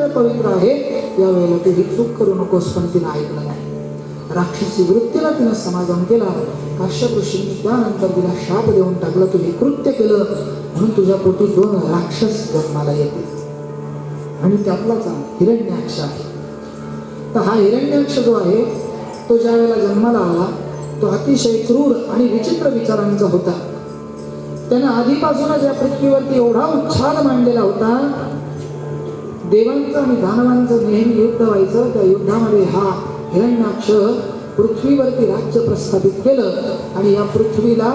वेळ पवित्र आहे, यावेळेला तू ही चूक करू नकोस. पण तिनं ऐकलं नाही. राक्षसी वृत्तीला तिनं समाधान केला. काश्यप ऋषींनी त्यानंतर तिला शाप देऊन टाकला, तू हे कृत्य केलं म्हणून तुझ्या पोटी 2 राक्षस जन्माला येतील. आणि त्यातलाच हिरण्याक्ष आहे. तर हा हिरण्याक्ष जो आहे तो ज्या वेळेला जन्माला आला तो अतिशय क्रूर आणि विचित्र विचारांचा होता. त्यानं आधीपासूनच या पृथ्वीवरती एवढा उच्छाद मांडलेला होता. देवांचं आणि दानवांचं नेहमी युद्ध व्हायचं. त्या युद्धामध्ये हा हिरण्याक्ष पृथ्वीवरती राज्य प्रस्थापित केलं आणि या पृथ्वीला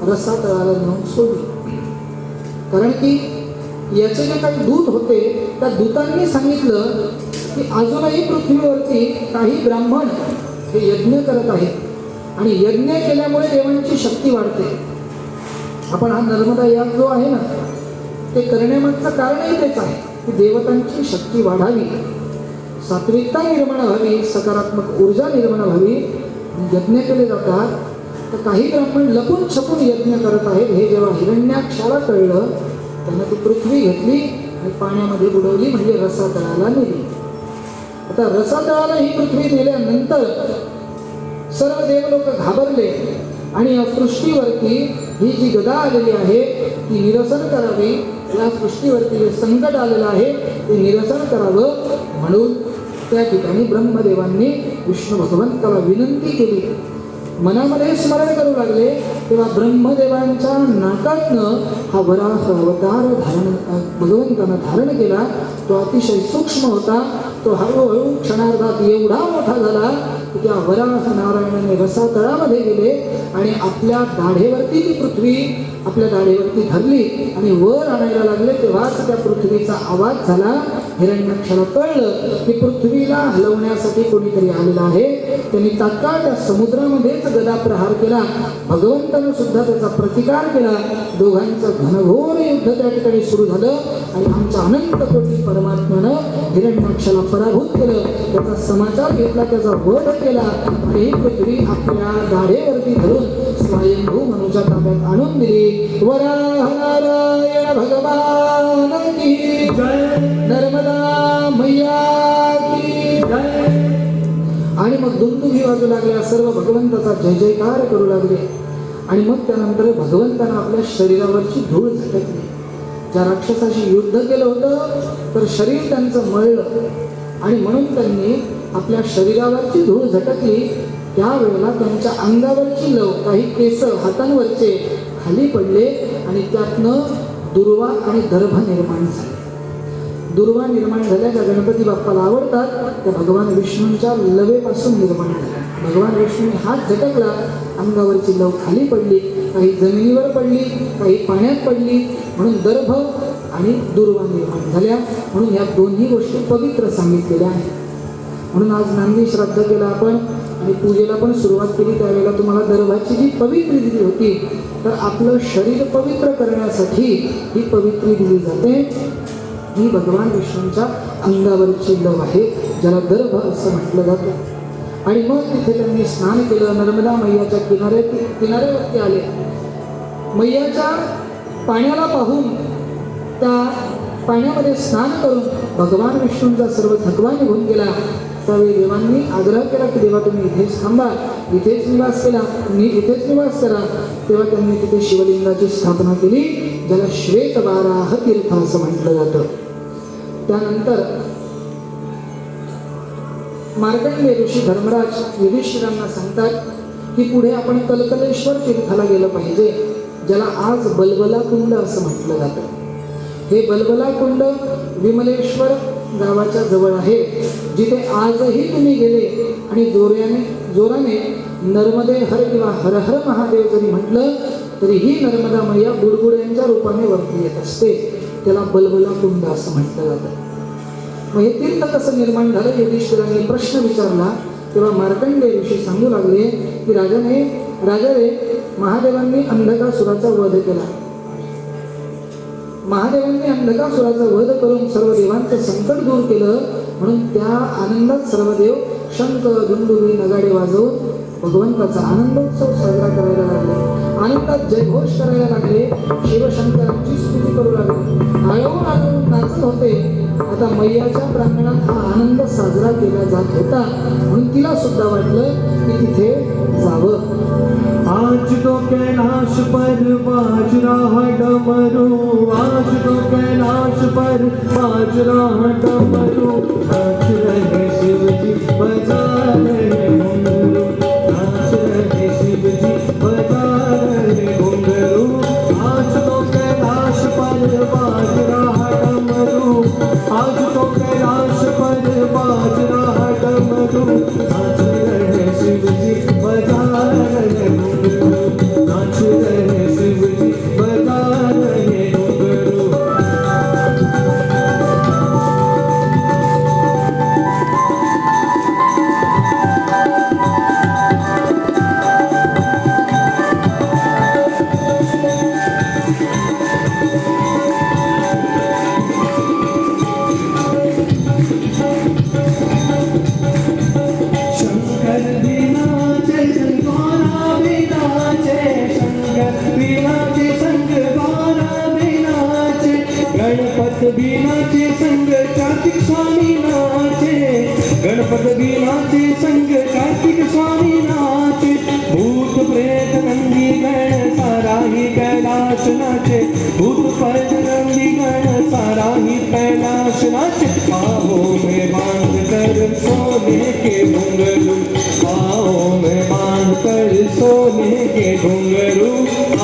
रसातळाला नेऊन सोडली. कारण की याचे जे काही दूत होते त्या दूतांनी सांगितलं की अजूनही पृथ्वीवरती काही ब्राह्मण हे यज्ञ करत आहेत आणि यज्ञ केल्यामुळे देवांची शक्ती वाढते. आपण हा नर्मदा याग जो आहे ना ते करण्यामागचं कारणही तेच आहे की देवतांची शक्ती वाढावी, सात्विकता निर्माण व्हावी, सकारात्मक ऊर्जा निर्माण व्हावी. यज्ञ केले जातात तर काही ब्राह्मण लपून छपून यज्ञ करत आहेत हे जेव्हा हिरण्याक्षाला कळलं त्यानं ती पृथ्वी घेतली आणि पाण्यामध्ये बुडवली, म्हणजे रसातळाला नेली. आता रसातळाला ही पृथ्वी नेल्यानंतर सर्व देवलोक घाबरले आणि या सृष्टीवरती ही जी गदा आलेली आहे ती निरसन करावी, या सृष्टीवरती जे संकट आलेलं आहे ते निरसन करावं म्हणून त्या ठिकाणी ब्रह्मदेवांनी विष्णू भगवंताला विनंती केली. मनामध्ये स्मरण करू लागले तेव्हा ब्रह्मदेवांच्या नाकातनं हा वराह अवतार भगवंतानं धारण केला. तो अतिशय सूक्ष्म होता. तो हळूहळू क्षणार्धात एवढा मोठा झाला की त्या वराह नारायणाने रसातळामध्ये गेले आणि आपल्या दाढेवरती ती पृथ्वी आपल्या दाढेवरती धरली आणि वर आणायला लागले. तेव्हाच त्या पृथ्वीचा आवाज झाला. हिरण्याक्षाला कळलं की पृथ्वीला हलवण्यासाठी कोणीतरी आलेलं आहे. त्यांनी तात्काळ त्या समुद्रामध्येच गदा प्रहार केला. भगवंतानं सुद्धा त्याचा प्रतिकार केला. दोघांचं घनघोर युद्ध त्या ठिकाणी सुरू झालं आणि आमच्या अनंत कोटी परमात्म्यानं हिरण्याक्षाला पराभूत केलं. त्याचा समाचार घेतला, त्याचा वध केला आणि ही पृथ्वी आपल्या दाढेवरती धरून स्वयंभू मनुच्या ताब्यात आणून दिली. वराह नारायण भगवान की जय, नर्मदा मैया की जय. आणि मग दुंदुभी वाजू लागल्या, सर्व भगवंताचा जय जयकार करू लागले. आणि मग त्यानंतर भगवंतानं आपल्या शरीरावरची धूळ झटकली. ज्या राक्षसाशी युद्ध केलं होतं तर शरीर त्यांचं मळलं आणि म्हणून त्यांनी आपल्या शरीरावरची धूळ झटकली. त्यावेळेला त्यांच्या अंगावरची लव, काही केस हातांवरचे खाली पडले आणि त्यातनं दुर्वा आणि दर्भ निर्माण झाले. दुर्वा निर्माण झाल्या त्या गणपती बाप्पाला आवडतात, त्या भगवान विष्णूंच्या लवेपासून निर्माण झाल्या. भगवान विष्णूने हात झटकला, अंगावरची लव खाली पडली, काही जमिनीवर पडली, काही पाण्यात पडली, म्हणून दर्भ आणि दुर्वा निर्माण झाल्या. म्हणून या दोन्ही गोष्टी पवित्र सांगितलेल्या आहेत. म्हणून आज नांदी श्राद्ध केला आपण आणि पूजेला पण सुरुवात केली. त्यावेळेला तुम्हाला दर्भाची जी पवित्री दिली होती तर आपलं शरीर पवित्र करण्यासाठी ही पवित्री दिली जाते. ही भगवान विष्णूंच्या अंगावरची लव आहे, ज्याला दर्भ असं म्हटलं जातं. आणि मग तिथे त्यांनी स्नान केलं. नर्मदा मैयाच्या किनाऱ्यावरती आले. मैयाच्या पाण्याला पाहून त्या पाण्यामध्ये स्नान करून भगवान विष्णूंचा सर्व थकवा निघून गेला. त्यावेळी देवांनी आग्रह केला की देवा तुम्ही इथेच थांबा, इथेच निवास केला, तुम्ही इथेच निवास करा. तेव्हा त्यांनी तिथे शिवलिंगाची स्थापना केली, ज्याला श्वेतवाराह तीर्थ असं म्हटलं जातं. त्यानंतर मार्कंडेय ऋषी धर्मराज युधिष्ठिरांना सांगतात की पुढे आपण कलकलेश्वर तीर्थाला गेलं पाहिजे, ज्याला आज बलबला कुंड असं म्हटलं जातं. हे बलबला कुंड विमलेश्वर गावाच्या जवळ आहे, जिथे आजही तुम्ही गेले आणि जोराने नर्मदे हर किंवा हर हर महादेव जरी म्हटलं तरी ही नर्मदा मैया बुडबुड्यांच्या रूपाने वरती येत असते. त्याला बलबला कुंड असं म्हटलं जातं. मग हे तीर्थ कसं निर्माण झालं युधिष्ठिरांनी प्रश्न विचारला. तेव्हा मार्कंडेय ऋषी सांगू लागले की राजाने महादेवांनी अंधकासुराचा वध केला. महादेवांनी अंधकासुराचा वध करून सर्व देवांचं संकट दूर केलं. म्हणून त्या आनंदात सर्व देव शंख दुंदुभी नगाडे वाजवून भगवंताचा आनंदोत्सव साजरा करायला लागले, आनंदात जयघोष करायला लागले, शिवशंकरांची स्तुती करू लागले, आळवून आळवून नाचत होते. आता मैयाच्या प्रांगणात हा आनंद साजरा केला जात होता म्हणून तिला सुद्धा वाटलं की तिथे जावं. आज तो कैलाश पर बाज रहा डमरू, आज तो कैलाश पर बाज रहा डमरू, नाच रहे शिव जी बजा रहे घुंघरू, नाच रहे शिव जी बजा रहे घुंघरू. आज तो कैलाश पर बाज रहा डमरू, आज तो कैलाश पर बाज रहा डमरू, नाच रहे शिव जी बजा रहे घुंघरू, नाच रहे शिव जी बजा रहे घुंघरू. शंकर बिनाचे संगवारा बिनाचे, शंकर बिनाचे संगवारा बिनाचे, गणपत बिनाचे संग कार्तिक स्वामी नाचे, गणपत बिनाचे संग कार्तिक स्वामी नाचे, भूत प्रेत नंदी गण सारा ही कैलाश नाचे, भूत प्रेत नंदी गण सारा ही कैलाश नाचे. बाहों में बांध कर सोने के घुंघरू, बाहों में बांध कर सोने के घुंघरू,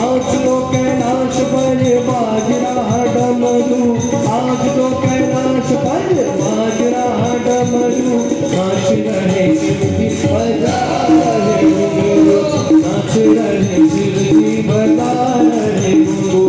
आज तो कैलाश पर बाज रहा डमरू, आज तो कैलाश पर बाज रहा डमरू, नाच रहे शिव जी बजा रहे घुंघरू, नाच रहे शिव जी बजा रहे घुंघरू.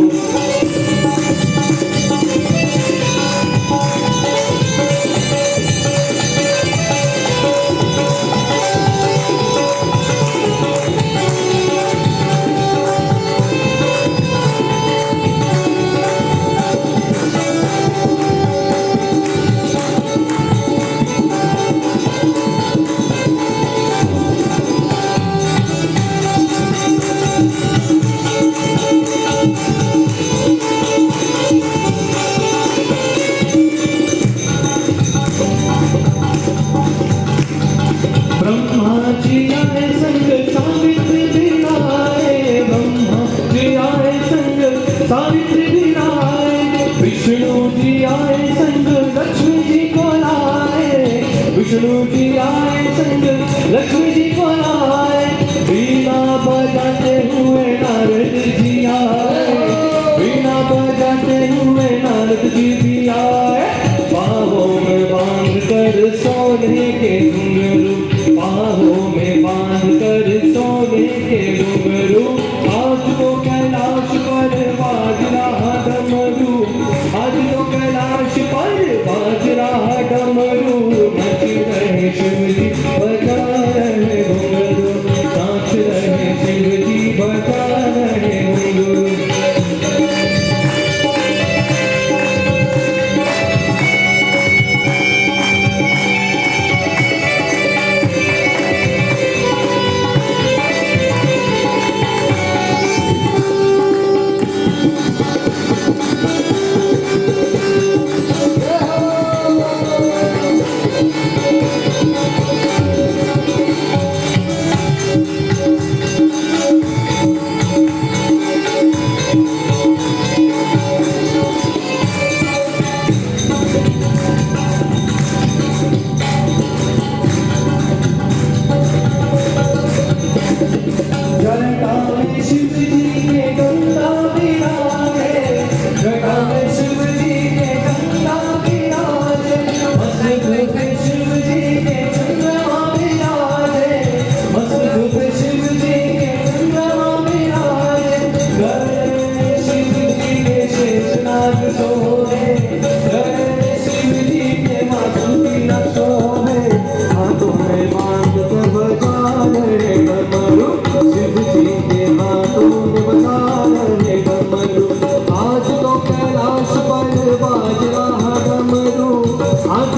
ब्रह्मा जी आए संग सावित्री बिराए, ब्रह्मा जी आए संग सावित्री बिराए, विष्णु जी आए संग लक्ष्मी जी को लाए, विष्णु जी आए संग लक्ष्मी जी को लाए, वीणा बजाते हुए नारद जी आए, वीणा बजाते हुए नारद जी भी आए. बाहों में बांध कर सोने के घुंघरू, बाहों में बांध कर सोने के घुंघरू, आज तो कैलाश पर बाज रहा डमरू, आज तो कैलाश पर बाज रहा डमरू, नच रहे शिव जी बजा रहे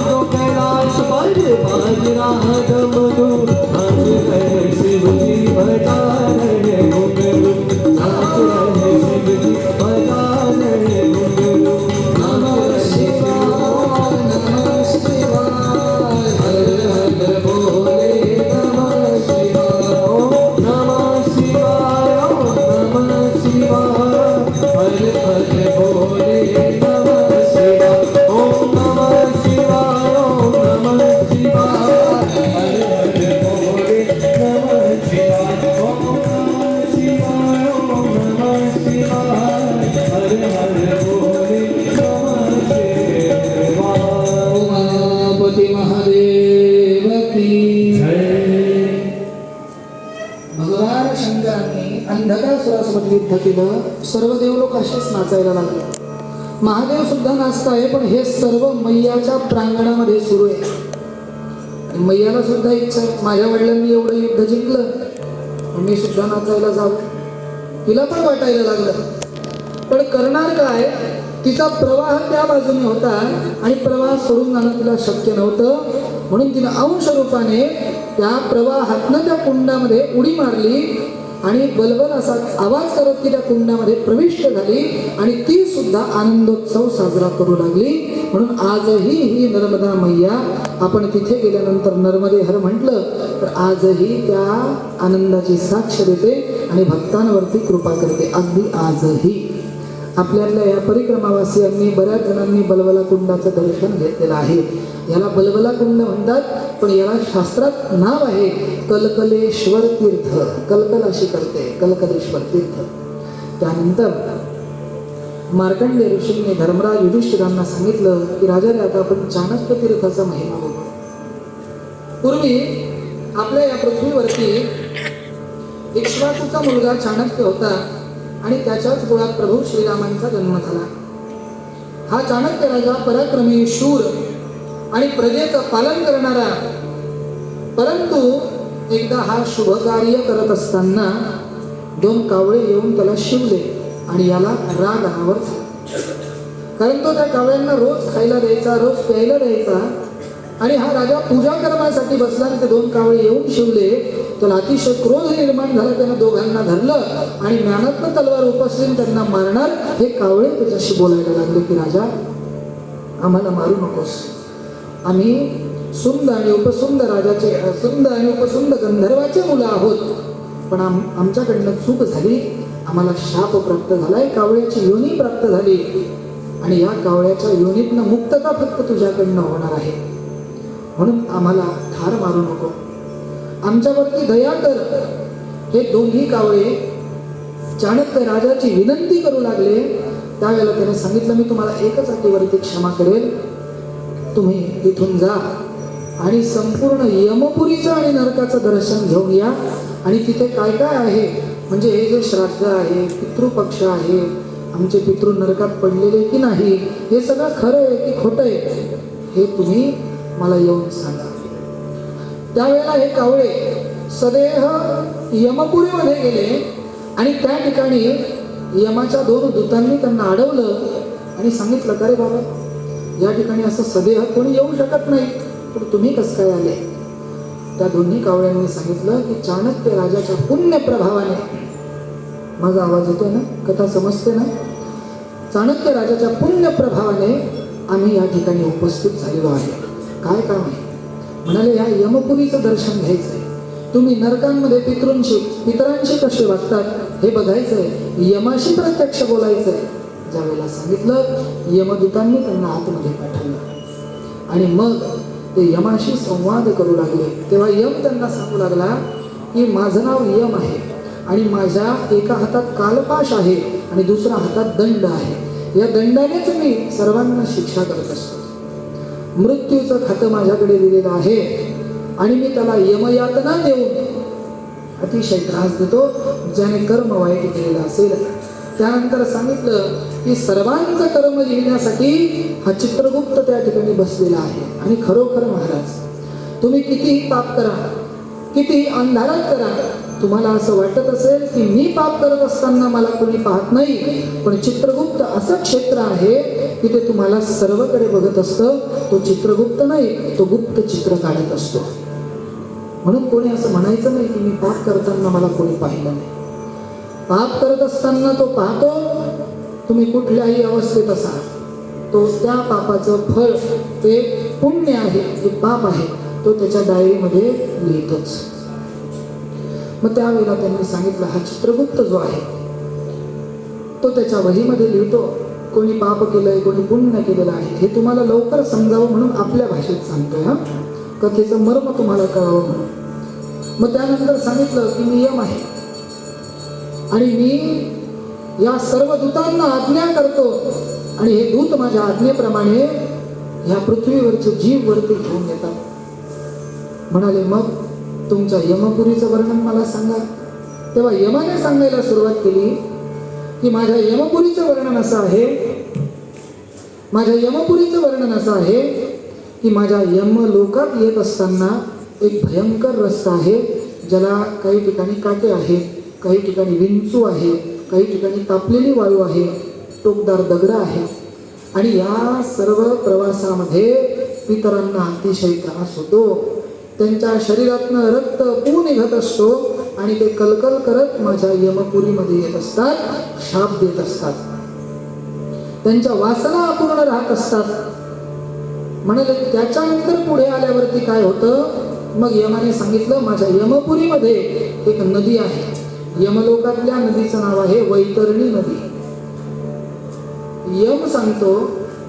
तो कैलाश पर बाजराज मधु नाच रहे शिवजी बजा रहे घुंघरू नाच रहे शिवजी बजा रहे घुंघरू नमः शिवाय नमः शिवाय हर हर भोले नमः शिवाय ओम नमः शिवाय ओम नमः शिवाय हर हर भोले नमः शिवाय ओम नमः शिवाय ओम नमः शिवाय हर हर भोले नमः शिवाय ओम नमः शिवाय ओम नमः शिवाय हर हर भोले नमः शिवाय उमापति महादेव की जय भगवान शंकरांनी अंधकासुरासोबत युद्ध केलं. सर्व देवलोक असेच नाचायला लागले. महादेव सुद्धा नाचताय, पण हे सर्व मैयाच्या प्रांगणामध्ये सुरू आहे. आणि मैयाला सुद्धा इच्छा आहे, माझ्या वडिलांनी एवढं युद्ध जिंकलं, मी सुद्धा नाचायला जावं. तिला पण वाटायला लागलं, पण करणार काय? तिचा प्रवाह त्या बाजूने होता आणि प्रवाह सोडून जाणं तिला शक्य नव्हतं. म्हणून तिनं अंश रूपाने त्या प्रवाहातनं त्या कुंडामध्ये उडी मारली आणि बलबल असा आवाज करत ती त्या कुंडामध्ये प्रविष्ट झाली आणि ती सुद्धा आनंदोत्सव साजरा करू लागली. म्हणून आजही ही नर्मदा मैया, आपण तिथे गेल्यानंतर नर्मदे हर म्हटलं तर आजही त्या आनंदाची साक्ष देते आणि भक्तांवरती कृपा करते. अगदी आजही आपल्यातल्या या परिक्रमावासियांनी बऱ्याच जणांनी बलबला कुंडाचं दर्शन घेतलेलं आहे. याला बलबला कुंड म्हणतात, पण याला शास्त्रात नाव आहे कलकलेश्वर तीर्थ. कलकल अशी करते, कलकलेश्वर तीर्थ. त्यानंतर मार्कंडेय ऋषींनी धर्मराज युधिष्ठिरांना सांगितलं की राजा रे, आता आपण चाणक्य तीर्थाचा महिमा बघू. पूर्वी आपल्या या पृथ्वीवरती इक्ष्वाकूचा मुलगा चाणक्य होता आणि त्याच्याच कुळात प्रभू श्रीरामांचा जन्म झाला. हा चाणक्य राजा पराक्रमी, शूर आणि प्रजेचं पालन करणारा. परंतु एकदा हा शुभ कार्य करत असताना दोन कावळे येऊन त्याला शिवले आणि याला राग अनावर झाला. कारण तो त्या कावळ्यांना रोज खायला द्यायचा, रोज प्यायला द्यायचा. आणि हा राजा पूजा कर्मासाठी बसला आणि ते दोन कावळे येऊन शिवले. त्याला अतिशय क्रोध निर्माण झाला. त्यानं दोघांना धरलं आणि ज्ञानात्म तलवार उपसून त्यांना मारणार. हे कावळे त्याच्याशी बोलायला लागले की राजा, आम्हाला मारू नकोस. आम्ही सुंद आणि उपसुंद राजाचे, सुंद आणि उपसुंद गंधर्वाचे मुलं आहोत, पण आमच्याकडनं चूक झाली. आम्हाला शाप प्राप्त झालाय, कावळ्याची योनी प्राप्त झाली आणि या कावळ्याच्या योनीतनं मुक्तता फक्त तुझ्याकडनं होणार आहे. म्हणून आम्हाला ठार मारू नको, आमच्यावरती दया कर. हे दोन्ही कावळे चाणक्य राजाची विनंती करू लागले. त्यावेळेला त्याने सांगितलं, मी तुम्हाला एकच अटीवरती क्षमा करेल. तुम्ही इथून जा आणि संपूर्ण यमपुरीचं आणि नरकाचं दर्शन घेऊन या. आणि तिथे काय काय आहे, म्हणजे हे जे श्राद्ध आहे, पितृपक्ष आहे, आमचे पितृ नरकात पडलेले की नाही, हे सगळं खरं आहे की खोटं आहे, हे तुम्ही मला येऊन सांगा. त्यावेळेला हे कावळे सदेह यमपुरीमध्ये गेले आणि त्या ठिकाणी यमाच्या दोन दूतांनी त्यांना अडवलं आणि सांगितलं, का रे बाबा, या ठिकाणी असं सदेह कोणी येऊ शकत नाही, पण तुम्ही कसं काय आले? त्या दोन्ही कावळ्यांनी सांगितलं की चाणक्य राजाच्या पुण्य प्रभावाने, माझा आवाज येतोय ना, कथा समजते ना, चाणक्य राजाच्या पुण्य प्रभावाने आम्ही या ठिकाणी उपस्थित झालेलो आहे. काय काम आहे? म्हणाले, ह्या यमपुरीचं दर्शन घ्यायचंय. तुम्ही नरकांमध्ये पितरांशी कसे वागतात हे बघायचंय, यमाशी प्रत्यक्ष बोलायचंय. ज्यावेळेला सांगितलं, यमदूतांनी त्यांना आतमध्ये पाठवलं आणि मग ते यमाशी संवाद करू लागले. तेव्हा यम त्यांना सांगू लागला की माझं नाव यम आहे आणि माझ्या एका हातात कालपाश आहे आणि दुसऱ्या हातात दंड आहे. या दंडानेच मी सर्वांना शिक्षा करत असतो. मृत्यूचं खातं माझ्याकडे दिलेलं आहे आणि मी त्याला यमयातना देऊन अतिशय त्रास देतो ज्याने कर्म वाईट केलेलं असेल. त्यानंतर सांगितलं की सर्वांचं कर्म लिहिण्यासाठी हा चित्रगुप्त त्या ठिकाणी बसलेला आहे. आणि खरोखर महाराज, तुम्ही कितीही पाप करा, कितीही अंधारात करा, तुम्हाला असं वाटत असेल की मी पाप करत असताना मला कोणी पाहत नाही, पण चित्रगुप्त असं क्षेत्र आहे की ते तुम्हाला सर्वकडे बघत असतं. तो चित्रगुप्त नाही, तो गुप्त चित्र काढत असतो. म्हणून कोणी असं म्हणायचं नाही की मी पाप करताना मला कोणी पाहिलं नाही. पाप करत असताना तो पाहतो. तुम्ही कुठल्याही अवस्थेत असा, तो त्या पापाचं फळ, ते पुण्य आहे जे पाप आहे, तो त्याच्या डायरीमध्ये लिहितोच. मग त्यावेळेला त्यांनी सांगितलं, हा चित्रगुप्त जो आहे तो त्याच्या वहीमध्ये लिहितो. कोणी पाप केलंय, कोणी पुण्य केलेलं आहे, हे तुम्हाला लवकर समजावं म्हणून आपल्या भाषेत सांगतोय. हा, कथेचं मर्म तुम्हाला कळावं म्हणून. मग त्यानंतर सांगितलं की मी यम आहे आणि मी या सर्व दूतांना आज्ञा करतो आणि हे दूत माझ्या आज्ञेप्रमाणे ह्या पृथ्वीवरचे जीव वरती घेऊन येतात. म्हणाले, मग तुमच्या यमपुरीचं वर्णन मला सांगा. तेव्हा यमाने सांगायला सुरुवात केली की माझ्या यमपुरीचं वर्णन असं आहे, माझ्या यमपुरीचं वर्णन असं आहे की माझ्या यमलोकात येत असताना एक भयंकर रस्ता आहे, ज्याला काही ठिकाणी काटे आहे, काही ठिकाणी विंचू आहे, काही ठिकाणी तापलेली वाळू आहे, टोकदार दगड आहे. आणि या सर्व प्रवासामध्ये पितरांना अतिशय त्रास होतो. त्यांच्या शरीरातनं रक्त पू निघत असतो आणि ते कलकल करत माझ्या यमपुरीमध्ये येत असतात, शाप देत असतात. त्यांच्या वासना अपूर्ण राहत असतात. म्हणाले, त्याच्यानंतर पुढे आल्यावरती काय होतं? मग यमाने सांगितलं, माझ्या यमपुरीमध्ये एक नदी आहे. यमलोकातल्या नदीचं नाव आहे वैतरणी नदी. यम सांगतो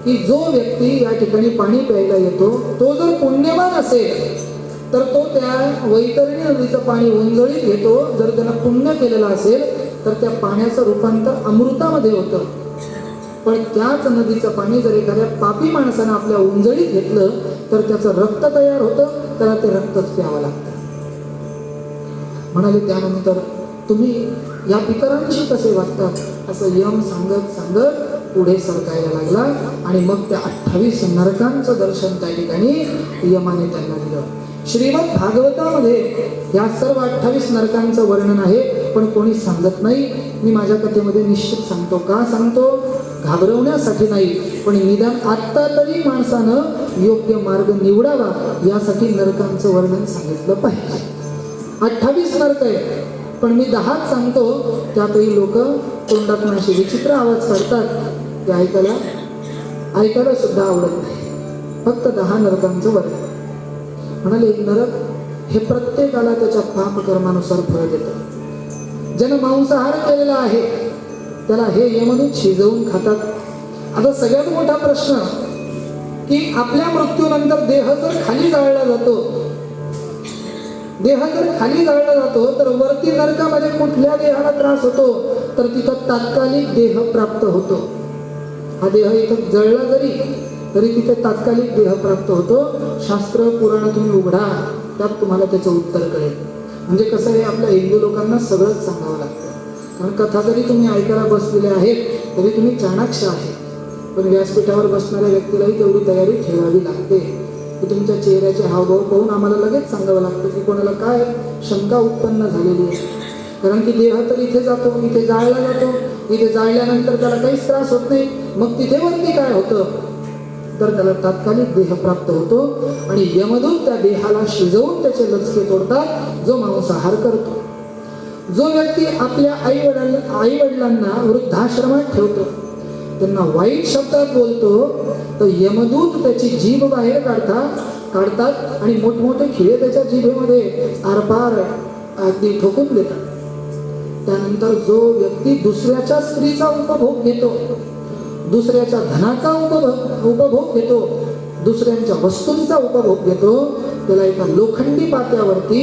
की जो व्यक्ती या ठिकाणी पाणी प्यायला येतो, तो जर पुण्यवान असेल तर तो त्या वैतरणी नदीचं पाणी उंजळीत घेतो. जर त्यानं पुण्य केलेलं असेल तर त्या पाण्याचं रूपांतर अमृतामध्ये होतं. पण त्याच नदीचं पाणी जर एखाद्या पापी माणसानं आपल्या उंजळीत घेतलं तर त्याचं रक्त तयार होतं, त्याला ते रक्तच प्यावं लागतं. म्हणाले, त्यानंतर तुम्ही या पितरांशी कसे वागतात, असं यम सांगत सांगत पुढे सरकायला लागला. आणि मग त्या 28 नरकांचं दर्शन त्या ठिकाणी यमाने त्यांना दिलं. श्रीमद भागवतामध्ये या सर्व 28 नरकांचं वर्णन आहे, पण कोणी सांगत नाही. मी माझ्या कथेमध्ये निश्चित सांगतो. का सांगतो? घाबरवण्यासाठी नाही, पण निदान आत्ता तरी माणसानं योग्य मार्ग निवडावा यासाठी नरकांचं वर्णन सांगितलं पाहिजे. 28 नरक आहे, पण मी 10च सांगतो. त्यातही लोक तोंडातून असे विचित्र आवाज काढतात, ते ऐकायला सुद्धा आवडत नाही. फक्त 10 नरकांचं वर्णन. म्हणाले, नरक हे प्रत्येकाला त्याच्या पाप कर्मानुसार फळ देतं. ज्यानं मांसाहार केलेला आहे त्याला हे यमदूत शिजवून खातात. आता सगळ्यात मोठा प्रश्न की आपल्या मृत्यूनंतर देह जर खाली जाळला जातो, देह जर खाली जाळला जातो तर वरती नरकामध्ये कुठल्या देहाला त्रास होतो? तर तिथं तात्कालिक देह प्राप्त होतो. हा देह इथं जळला जरी तरी तिथे तात्कालिक देह प्राप्त होतो. शास्त्र पुराण तुम्ही उघडा, त्यात तुम्हाला त्याचं उत्तर कळेल. म्हणजे कसं आहे, आपल्या हिंदू लोकांना सगळंच सांगावं लागतं. कारण कथा जरी तुम्ही ऐकायला बसलेले आहेत तरी तुम्ही चाणाक्ष आहे, पण व्यासपीठावर बसणाऱ्या व्यक्तीलाही तेवढी तयारी ठेवावी लागते की तुमच्या चेहऱ्याचे हावभाव पाहून आम्हाला लगेच सांगावं लागतं की कोणाला काय शंका उत्पन्न झालेली आहे. कारण की देह तर इथे जातो, इथे जाळला जातो, इथे जाळल्यानंतर त्याला काहीच त्रास होत नाही. मग तिथे वरती काय होतं? तर त्याला तात्कालिक देह प्राप्त होतो आणि यमदूत त्या देहाला शिजवून त्याचे लचके तोडतात, जो मांसाहार करतो. जो व्यक्ती आपल्या आईवडिलांना वृद्धाश्रमात ठेवतो, त्यांना वाईट शब्दात बोलतो, तर यमदूत त्याची जीभ बाहेर काढतात आणि मोठमोठे खिळे त्याच्या जिभेमध्ये आरपार अगदी ठोकून देतात. त्यानंतर जो व्यक्ती दुसऱ्याच्या स्त्रीचा उपभोग घेतो, दुसऱ्याच्या धनाचा उपभोग घेतो, दुसऱ्यांच्या वस्तूंचा उपभोग घेतो, त्याला एका लोखंडी पात्यावरती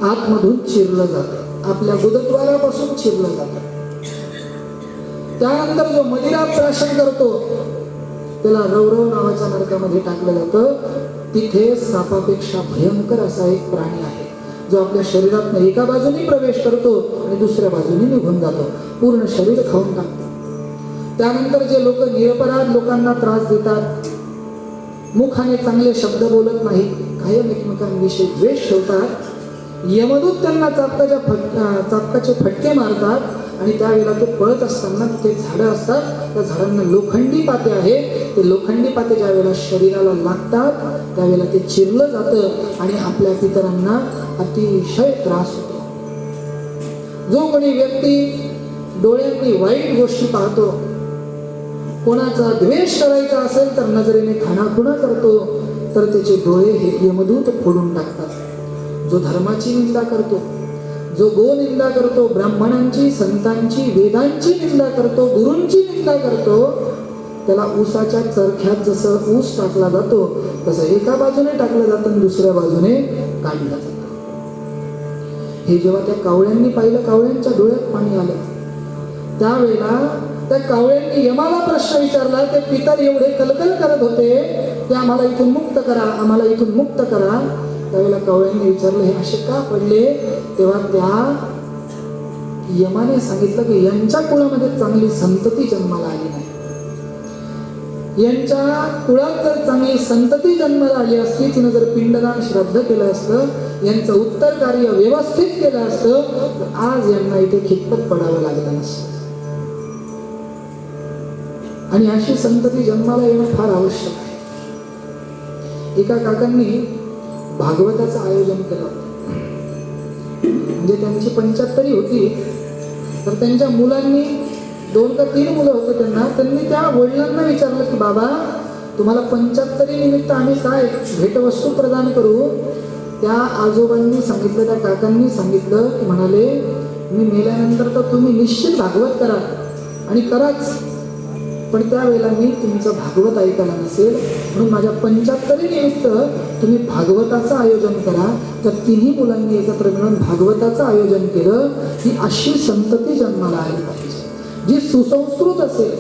आतमधून चिरलं जातं, आपल्या गुदद्वारापासून चिरलं जातं. त्यानंतर जो मदिरा प्राशन करतो त्याला रवरव नावाच्या नरकामध्ये टाकलं जातं. तिथे सापापेक्षा भयंकर असा एक प्राणी आहे जो आपल्या शरीरात एका बाजूने प्रवेश करतो आणि दुसऱ्या बाजूने निघून जातो, पूर्ण शरीर खाऊन टाकतो. त्यानंतर जे लोक निरपराध लोकांना त्रास देतात, मुखाने चांगले शब्द बोलत नाही, कायम एकमेकांविषयी द्वेष ठेवतात, यमदूत त्यांना चाबकाचे फटके मारतात आणि त्यावेळेला ते पळत असताना तिथे झाडं असतात, त्या झाडांना लोखंडी पाते आहे, ते लोखंडी पाते ज्या वेळेला शरीराला लागतात त्यावेळेला ते चिरलं जातं आणि आपल्या पितरांना अतिशय त्रास होतो. जो कोणी व्यक्ती डोळ्यांनी वाईट गोष्टी पाहतो, कोणाचा द्वेष करायचा असेल तर नजरेने खाणाखुणा करतो, तर त्याचे डोळे हे यमदूत फोडून टाकतात. जो धर्माची निंदा करतो, जो गो निंदा करतो, ब्राह्मणांची, संतांची, वेदांची निंदा करतो, गुरूंची निंदा करतो, त्याला ऊसाच्या चरख्यात जसं ऊस टाकला जातो तसं एका बाजूने टाकलं जातं आणि दुसऱ्या बाजूने काढलं जातं. हे जेव्हा त्या कावळ्यांनी पाहिलं, कावळ्यांच्या डोळ्यात पाणी आलं. त्यावेळेला त्या कावळ्यांनी यमाला प्रश्न विचारला. ते पितर एवढे कलकल करत होते की आम्हाला इथून मुक्त करा, आम्हाला इथून मुक्त करा. त्यावेळेला कावळ्यांनी विचारलं हे असे का पडले? तेव्हा त्या यमाने सांगितलं की यांच्या कुळामध्ये चांगली संतती जन्माला आली नाही. यांच्या कुळात जर चांगली संतती जन्माला आली असती, तिनं जर पिंडदान श्राद्ध केलं असतं, यांचं उत्तर कार्य व्यवस्थित केलं असतं, तर आज यांना इथे खितपत पडावं लागलं नसतं. आणि अशी संतती जन्माला येणं फार आवश्यक आहे. एका काकांनी भागवताचं आयोजन केलं होतं. म्हणजे त्यांची 75 होती, तर त्यांच्या मुलांनी 2 का 3 मुलं होतं त्यांनी त्या वडिलांना विचारलं की बाबा तुम्हाला 75 निमित्त आम्ही काय भेटवस्तू प्रदान करू? त्या आजोबांनी सांगितलं, त्या काकांनी सांगितलं की म्हणाले मी मेल्यानंतर तर तुम्ही निश्चित भागवत करा आणि कराच, पण त्यावेळेला मी तुमचं भागवत ऐकायला नसेल, म्हणून माझ्या 75 निमित्त तुम्ही भागवताचं आयोजन करा. तर तिन्ही मुलांनी एकत्र मिळून भागवताचं आयोजन केलं. ही अशी संतती जन्माला आली पाहिजे जी सुसंस्कृत असेल,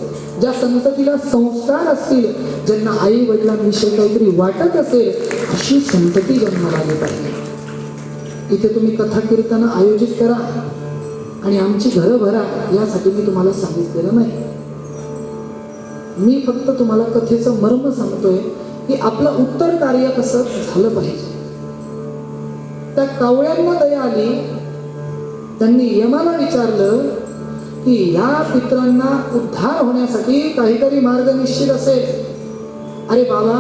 ज्या संततीला संस्कार असतील, ज्यांना आई वडिलांविषयी काहीतरी वाटत असेल, अशी संतती जन्माला आली पाहिजे. इथे तुम्ही कथा कीर्तन आयोजित करा आणि आमची घरं भरा, यासाठी मी तुम्हाला सांगितलेलं नाही. मी फक्त तुम्हाला कथेचं मर्म सांगतोय की आपलं उत्तर कार्य कसं झालं पाहिजे. त्या कावळ्यांना दया आली. त्यांनी यमाला विचारलं की या पितरांना उद्धार होण्यासाठी काहीतरी मार्ग निश्चित असेल. अरे बाबा,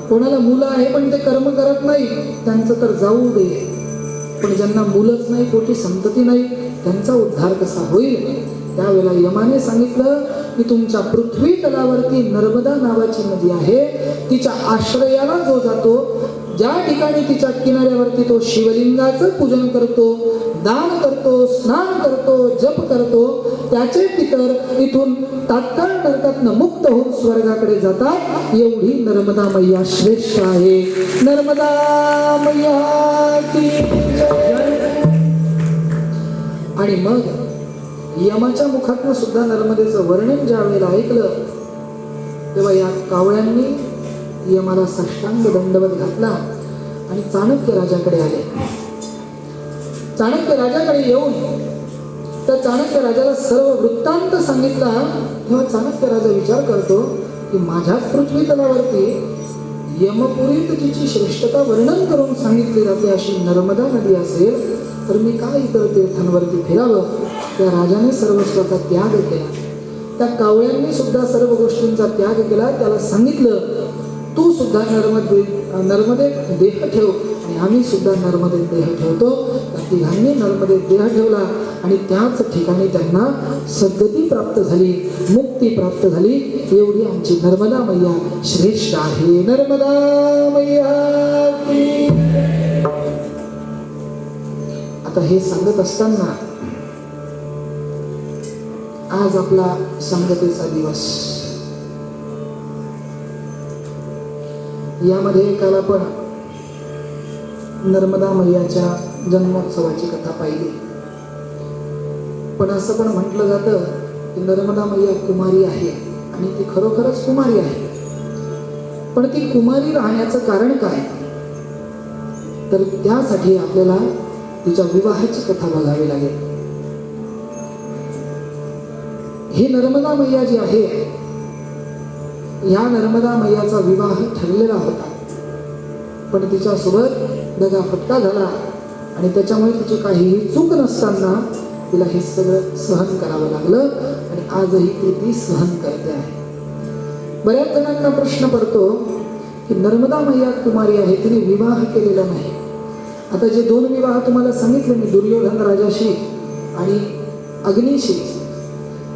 कोणाला मुलं आहे पण ते कर्म करत नाही, त्यांचं तर जाऊ दे, पण ज्यांना मुलंच नाही, पोटी संतती नाही, त्यांचा उद्धार कसा होईल? त्यावेळेला यमाने सांगितलं की तुमच्या पृथ्वी तलावरती नर्मदा नावाची नदी आहे, तिच्या आश्रयाला जो जातो, ज्या ठिकाणी तिच्या किनाऱ्यावरती तो शिवलिंगाचं पूजन करतो, दान करतो, स्नान करतो, जप करतो, त्याचे पितर इथून तात्काळ नरकातनं मुक्त होऊन स्वर्गाकडे जातात. एवढी नर्मदा मैया श्रेष्ठ आहे. नर्मदा मैया की जय. आणि मग यमाच्या मुखातनं सुद्धा नर्मदेचं वर्णन ज्या वेळेला ऐकलं तेव्हा या कावळ्यांनी यमाला साष्टांग दंडवत घातला आणि चाणक्य राजाकडे आले. चाणक्य राजाकडे येऊन त्या चाणक्य राजाला सर्व वृत्तांत सांगितला. तेव्हा चाणक्य राजा विचार करतो की माझ्याच पृथ्वी तलावरती यमपुरीत जिची श्रेष्ठता वर्णन करून सांगितली जाते अशी नर्मदा नदी असेल तर मी काय इतर तीर्थांवरती फिरावं? त्या राजाने सर्वस्वाचा त्याग केला. त्या कावळ्यांनी सुद्धा सर्व गोष्टींचा त्याग केला. त्याला सांगितलं तू सुद्धा नर्मदेत देह ठेव आणि आम्ही सुद्धा नर्मदेत देह ठेवतो. त्या तिघांनी नर्मदेत देह ठेवला आणि त्याच ठिकाणी त्यांना सद्गती प्राप्त झाली, मुक्ती प्राप्त झाली. एवढी आमची नर्मदा मैया श्रेष्ठ आहे. नर्मदा मैया की. आता हे सांगत असताना आज आपला संगतीचा दिवस. यामध्ये काल आपण नर्मदा मैयाच्या जन्मोत्सवाची कथा पाहिली. पण असं पण म्हटलं जातं की नर्मदा मैया कुमारी आहे आणि ती खरोखरच कुमारी आहे. पण ती कुमारी राहण्याचं कारण काय? तर त्यासाठी आपल्याला तिच्या विवाहाची कथा बघावी लागेल. ही नर्मदा मैया जी आहे, या नर्मदा मैयाचा विवाह ठरलेला होता, पण तिच्यासोबत दगाफटका झाला आणि त्याच्यामुळे तिची काहीही चूक नसताना तिला हे सगळं सहन करावं लागलं आणि आजही ती सहन करते आहे. बऱ्याच जणांना प्रश्न पडतो की नर्मदा मैया कुमारी आहे, तिने विवाह केलेला नाही. आता जे 2 विवाह तुम्हाला सांगितले मी, दुर्योधन राजाशी आणि अग्नीशी,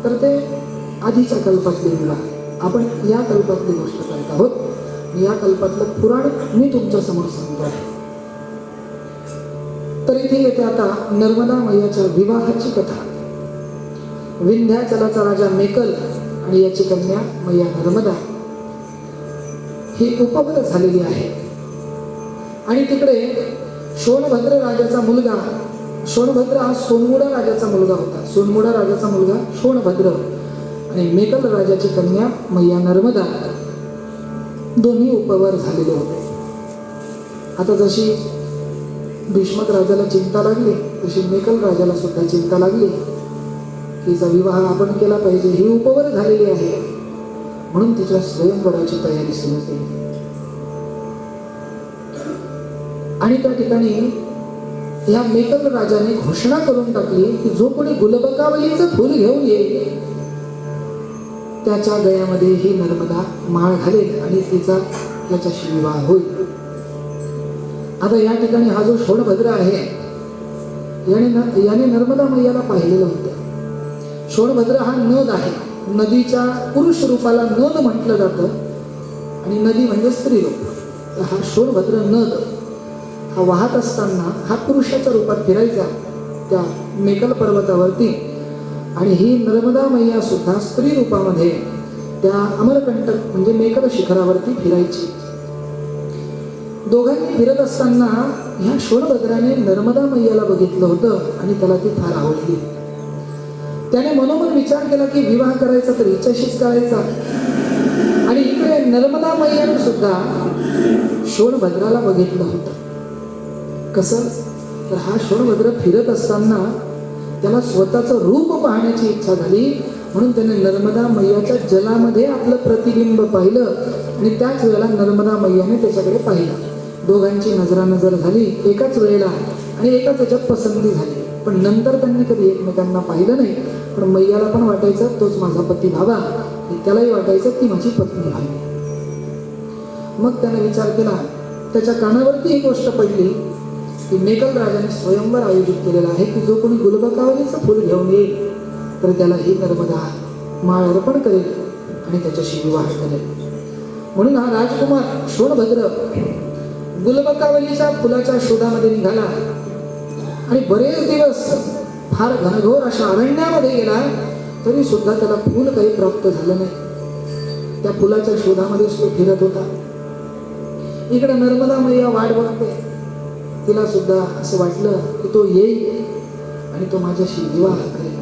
तर ते आधीच्या कल्पातले विवाह. आपण या कल्पातली गोष्ट करत आहोत. या कल्पातलं पुराण मी तुमच्या समोर सांगतो आहे. तर इथे येते आता नर्मदा मैयाच्या विवाहाची कथा. विंध्याचलाचा राजा मेकल आणि याची कन्या मैया नर्मदा ही उपवर झालेली आहे. आणि तिकडे शोणभद्र राजाचा मुलगा, शोणभद्र हा सोनमुडा राजाचा मुलगा होता. सोनमुडा राजाचा मुलगा शोणभद्र आणि मेकल राजाची कन्या मैया नर्मदा दोन्ही उपवर झालेले होते. आता जशी भीष्मक राजाला चिंता लागली तशी मेकल राजाला सुद्धा चिंता लागली. तिचा विवाह आपण केला पाहिजे, ही उपवर झालेली आहे, म्हणून तिच्या स्वयंवराची तयारी सुरू केली. आणि त्या ठिकाणी या मेकल राजाने घोषणा करून टाकली की जो कोणी गुलबकावलीचं फूल घेऊन येईल त्याच्या गळ्यामध्ये ही नर्मदा माळ घालेल आणि तिचा त्याच्याशी विवाह होईल. आता या ठिकाणी हा जो शोणभद्र आहे याने नर्मदा मैयाला पाहिलेलं होतं. शोणभद्र हा नद आहे. नदीच्या पुरुष रूपाला नद म्हटलं जातं आणि नदी म्हणजे स्त्री रूप. तर हा शोणभद्र नद हा वाहत असताना हा पुरुषाच्या रूपात फिरायचा त्या मेकल पर्वतावरती आणि ही नर्मदा मैया सुद्धा स्त्री रूपामध्ये त्या अमरकंटक म्हणजे मेकल शिखरावरती फिरायची. दोघांनी फिरत असताना ह्या शोणभद्राने नर्मदा मैयाला बघितलं होतं आणि त्याला ती फार आवडली. त्याने मनोमन विचार केला की विवाह करायचा तर हिच्याशीच करायचा. आणि इकडे नर्मदा मैयाने सुद्धा शोणभद्राला बघितलं होतं. कसं तर हा शोणभद्र फिरत असताना त्याला स्वतःचं रूप पाहण्याची इच्छा झाली, म्हणून त्याने नर्मदा मैयाच्या जलामध्ये आपलं प्रतिबिंब पाहिलं आणि त्याच वेळेला नर्मदा मैयाने त्याच्याकडे पाहिलं. दोघांची नजरानजर झाली एकाच वेळेला आणि एकाच याच्यात पसंती झाली. पण नंतर त्यांनी कधी एकमेकांना पाहिलं नाही. पण मैयाला पण वाटायचं तोच माझा पती व्हावा आणि त्यालाही वाटायचं ती माझी पत्नी व्हावी. मग त्याने विचार केला. त्याच्या कानावरती ही गोष्ट पडली की मेकल राजाने स्वयंवर आयोजित केलेला आहे की जो कोणी गुलबकावलीचं फूल घेऊन येईल तर त्याला ही नर्मदा माळ अर्पण करेल आणि त्याच्याशी विवाह करेल. म्हणून हा राजकुमार शोणभद्र गुलबकावलीच्या फुलाच्या शोधामध्ये निघाला आणि बरेच दिवस फार घनघोर अशा अरण्यामध्ये गेला तरी सुद्धा त्याला फूल काही प्राप्त झालं नाही. त्या फुलाच्या शोधामध्ये तो फिरत होता. इकडे नर्मदा मैया वाट बघते. तिला सुद्धा असं वाटलं की तो येईल आणि तो माझ्याशी विवाह करेल.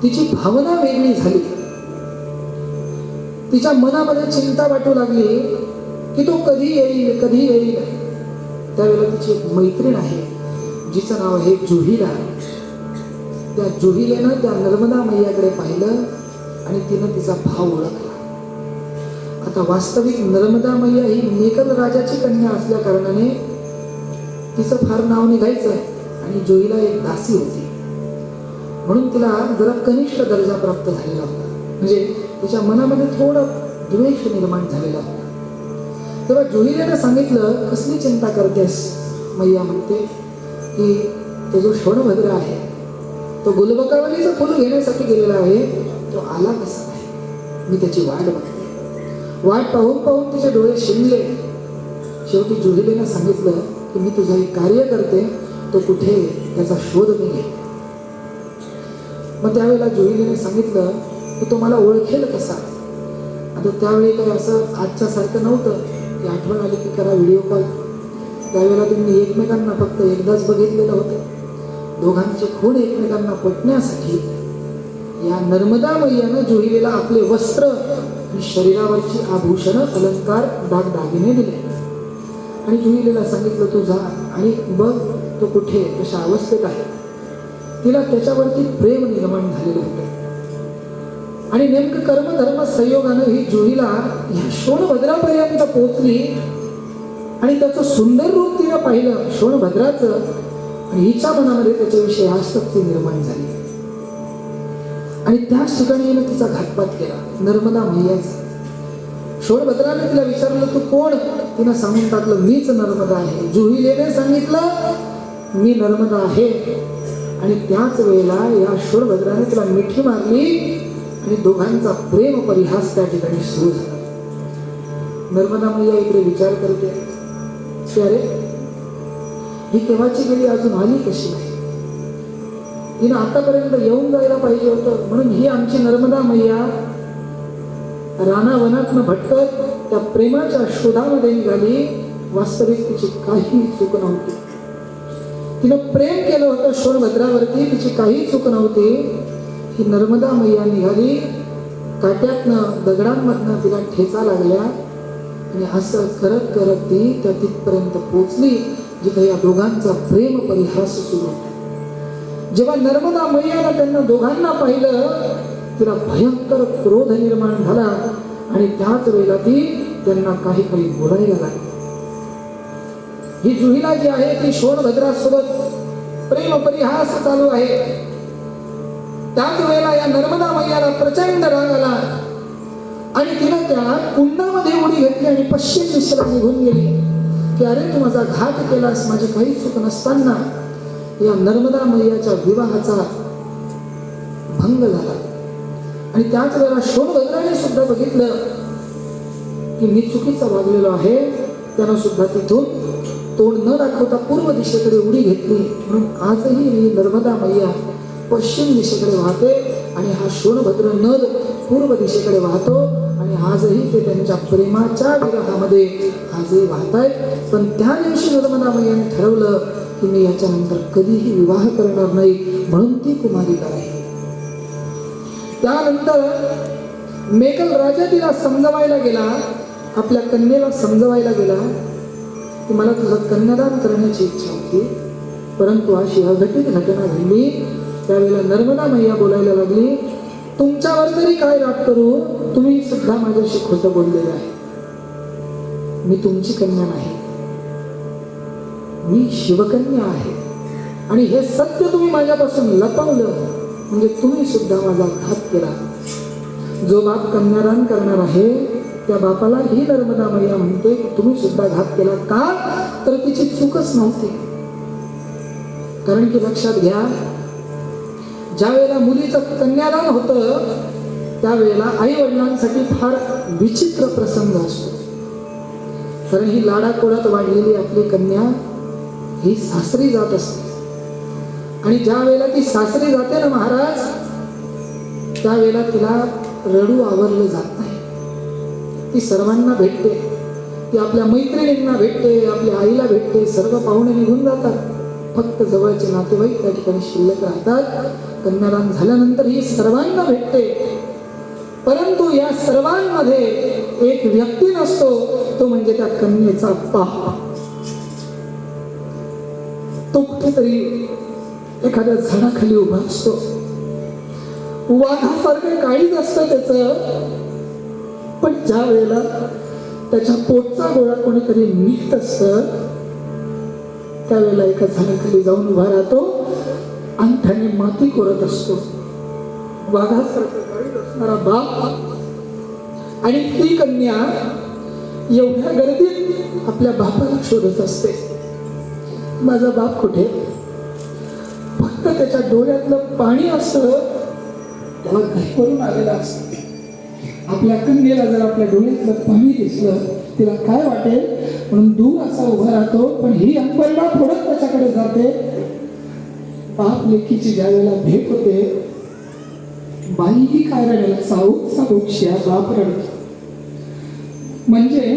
तिची भावना वेगळी झाली. तिच्या मनामध्ये चिंता वाटू लागली की तो कधी येईल कधी येईल. त्यावेळेला तिची एक मैत्रीण आहे जिचं नाव आहे जुहिला. त्या जुहिलेनं त्या नर्मदा मैयाकडे पाहिलं आणि तिनं तिचा भाव ओळखला. आता वास्तविक नर्मदा मैया ही मेकल राजाची कन्या असल्या कारणाने तिचं फार नाव निघायचं आणि जुहीला एक दासी होती म्हणून तिला जरा कनिष्ठ दर्जा प्राप्त झालेला होता. म्हणजे तिच्या मनामध्ये थोडं द्वेष निर्माण झालेला होता. तेव्हा जुहिलेनं सांगितलं कसली चिंता करतेस. मैया म्हणते की तो जो शोणभद्र आहे तो गुलबकावलीचं फूल घेण्यासाठी गेलेला आहे, तो आला कसा नाही. मी त्याची वाट बघते. वाट पाहून पाहून तिचे डोळे शिंदले. शेवटी जुहिलेनं सांगितलं की मी तुझं एक कार्य करते, तो कुठे त्याचा शोध मी घे. मग त्यावेळेला जुहिलेने सांगितलं की तो मला ओळखेल कसा. आता त्यावेळी काही असं आजच्या सारखं नव्हतं की आठवण आली की करा व्हिडिओ कॉल. त्यावेळेला त्यांनी एकमेकांना फक्त एकदाच बघितलेलं होतं. दोघांचे खूण एकमेकांना पटण्यासाठी या नर्मदा मैयानं जुहिलेला आपले वस्त्र आणि शरीरावरची आभूषणं अलंकार दागदागिने दिले आणि जुहिलेला सांगितलं तू जा आणि बघ तो कुठे कशा अवस्थेत आहे. तिला त्याच्यावरती प्रेम निर्माण झालेलं होतं आणि नेमकं कर्मधर्म संयोगानं ही जुहीला ह्या आणि हिच्या मनामध्ये त्याच्याविषयी आसक्ती निर्माण झाली आणि त्याच ठिकाणी हिने तिचा घातपात केला. नर्मदा मैयाचा. शोणभद्राने तिला विचारलं तू कोण? तिनं सांगून टाकलं मीच नर्मदा आहे. जुहिलेने सांगितलं मी नर्मदा आहे. आणि त्याच वेळेला या शोणभद्राने तिला मिठी मारली आणि दोघांचा प्रेम परिहास त्या ठिकाणी सुरू झाला. नर्मदा मैया इकडे विचार करते की अरे ही केव्हाची गेली अजून आली कशी नाही? तिनं आतापर्यंत येऊन जायला पाहिजे होतं. म्हणून ही आमची नर्मदा मैया रानावनातनं भटकत त्या प्रेमाच्या शोधामध्ये निघाली. वास्तविक तिची काही चूक नव्हती. तिनं प्रेम केलं होतं शोणभद्रावरती, तिची काही चूक नव्हती. ही नर्मदा मैया निघाली, काट्यातनं दगडांमधनं तिला ठेचा लागल्या आणि असं करत करत ती त्या तिथपर्यंत पोचली जिथे या दोघांचा प्रेम परिहास सुरू होता. जेव्हा नर्मदा मैयानं त्यांना दोघांना पाहिलं तिला भयंकर क्रोध निर्माण झाला आणि त्याच वेळेला ती त्यांना काही बोलायला लागली. ही जुहिला जी आहे ती शोणभद्रासोबत प्रेम परिहास चालू आहे. त्याच वेळेला या नर्मदा मैयाला प्रचंड राग आला आणि तिनं त्या कुंडामध्ये उडी घेतली आणि पश्चिम दिशेला निघून गेली की अरे तू माझा घात केलास, माझी काही चूक नसताना. या नर्मदा मैयाच्या विवाहाचा भंग झाला आणि त्याच वेळेला शोणभद्राने सुद्धा बघितलं की मी चुकीचा वागलेलो आहे. त्यानं सुद्धा तिथून तोंड न दाखवता पूर्व दिशेकडे उडी घेतली. म्हणून आजही ही नर्मदा मैया पश्चिम दिशेकडे वाहते आणि हा शोणभद्र नद पूर्व दिशेकडे वाहतो आणि आजही ते त्यांच्या प्रेमाच्या विरहामध्ये आजही वाहत आहेत. पण त्या दिवशी नर्मदा मैयाने ठरवलं की मी याच्यानंतर कधीही विवाह करणार नाही, म्हणून ती कुमारिका राहिली. त्यानंतर मेघल राजा तिला समजवायला गेला, आपल्या कन्येला समजवायला गेला की मला तुझं कन्यादान करण्याची इच्छा होती, परंतु अशी अघटित घटना घडली. त्यावेळेला नर्मदा मैया बोलायला लागली, तुमच्यावर तरी काय राग करू, तुम्ही सुद्धा माझ्याशी खोटं बोललेलं आहे. मी तुमची कन्या नाही, मी शिवकन्या आहे आणि हे सत्य तुम्ही माझ्यापासून लपवलं म्हणजे तुम्ही सुद्धा माझा घात केला. जो बाप कन्यादान करणार आहे त्या बापाला ही नर्मदा मैया म्हणते की तुम्ही सुद्धा घात केला. का तर तिची चूकच नव्हती. कारण की लक्षात घ्या, ज्या वेळेला मुलीचं कन्यादान होतं त्यावेळेला आई वडिलांसाठी फार विचित्र प्रसंग असतो. कारण ही लाडाकोडात वाढलेली आपली कन्या ही सासरी जात असते आणि ज्या वेळेला ती सासरी जाते ना महाराज, त्यावेळेला तिला रडू आवरलं जात नाही. ती सर्वांना भेटते, ती आपल्या मैत्रिणींना भेटते, आपल्या आईला भेटते. सर्व पाहुणे निघून जातात, फक्त जवळचे नातेवाईक त्या ठिकाणी शिल्लक राहतात. कन्यादान झाल्यानंतर ही सर्वांना भेटते, परंतु या सर्वांमध्ये एक व्यक्ती नसतो, तो म्हणजे त्या कन्येचा बाप. तो कुठेतरी एखाद्या झाडाखाली उभा असतो, वाघासारखं काळीच असतं त्याचं, पण ज्या वेळेला त्याच्या पोटचा गोळा कोणीतरी निघत असतं त्यावेळेला एका झाडाखाली जाऊन उभा राहतो, अंगठ्याने माती कोरत असतो. वाघासारखं काळीच असणारा बाप आणि ती कन्या एवढ्या गर्दीत आपल्या बापाला शोधत असते. माझा बाप कुठे? फक्त त्याच्या डोळ्यातलं पाणी असतं, त्याला घाईवरून आलेलं असतं. आपल्या कन्येला जर आपल्या डोळ्यातलं पाणी दिसलं तिला काय वाटेल म्हणून दूर असा उभा राहतो. पण ही अंबरला फोडत त्याच्याकडे जाते. बाप लेकीची ज्या वेळेला भेट होते, बाईही काय रडेल, साऊचा बोक्षिया बाप रडतो. म्हणजे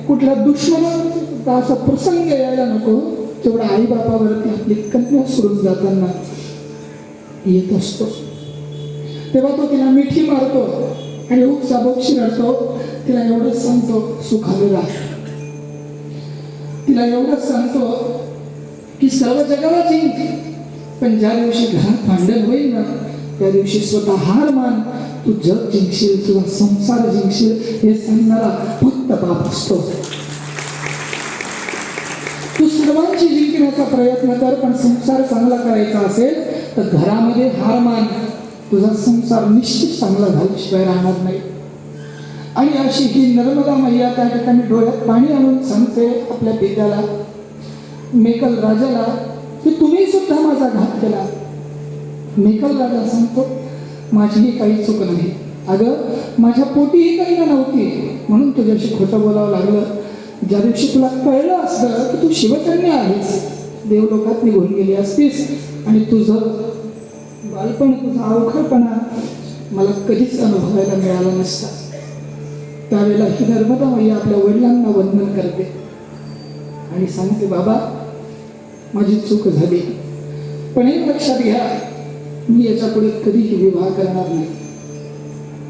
कुठला दुश्मनाचा असा प्रसंग यायला नको तेवढा आई बापावरती आपली कन्या सोडून जाताना येत असतो. तेव्हा तो तिला मिठी मारतो आणि उपसा बोक्षी रडतो. तिला एवढंच सांगतो सुखाने राह. तिला एवढंच सांगतो की सर्व जगाला जिंक, पण ज्या दिवशी घरात भांडण होईल ना त्या दिवशी स्वतः हार मान. तू जग जिंकशील किंवा संसार जिंकशील हे सांगणारा फक्त बाप असतो. तू सर्वांची जिंकण्याचा प्रयत्न कर, पण संसार चांगला करायचा असेल तर घरामध्ये हार मान. तुझा संसार निश्चित चांगला झाल्याशिवाय राहणार नाही. आणि अशी ही नर्मदा मैया त्या ठिकाणी डोळ्यात पाणी आणून सांगते आपल्या पित्याला, मेकल राजाला, की तुम्ही सुद्धा माझा घात केला. मेकल राजा सांगतो, माझीही काही चूक नाही. अगं, माझ्या पोटीही काही नव्हती म्हणून तुझ्याशी खोटं बोलावं लागलं. ज्या दिवशी तुला कळलं असतं की तू शिवकन्या आहेस, देवलोकात निघून गेली असतीस आणि तुझं बालपण, तुझा अवखळपणा मला कधीच अनुभवायला मिळाला नसता. त्यावेळेला ही नर्मदा मैया आपल्या वडिलांना वंदन करते आणि सांगते, बाबा माझी चूक झाली, पण एक लक्षात घ्या, मी याच्या पुढे कधीही विवाह करणार नाही.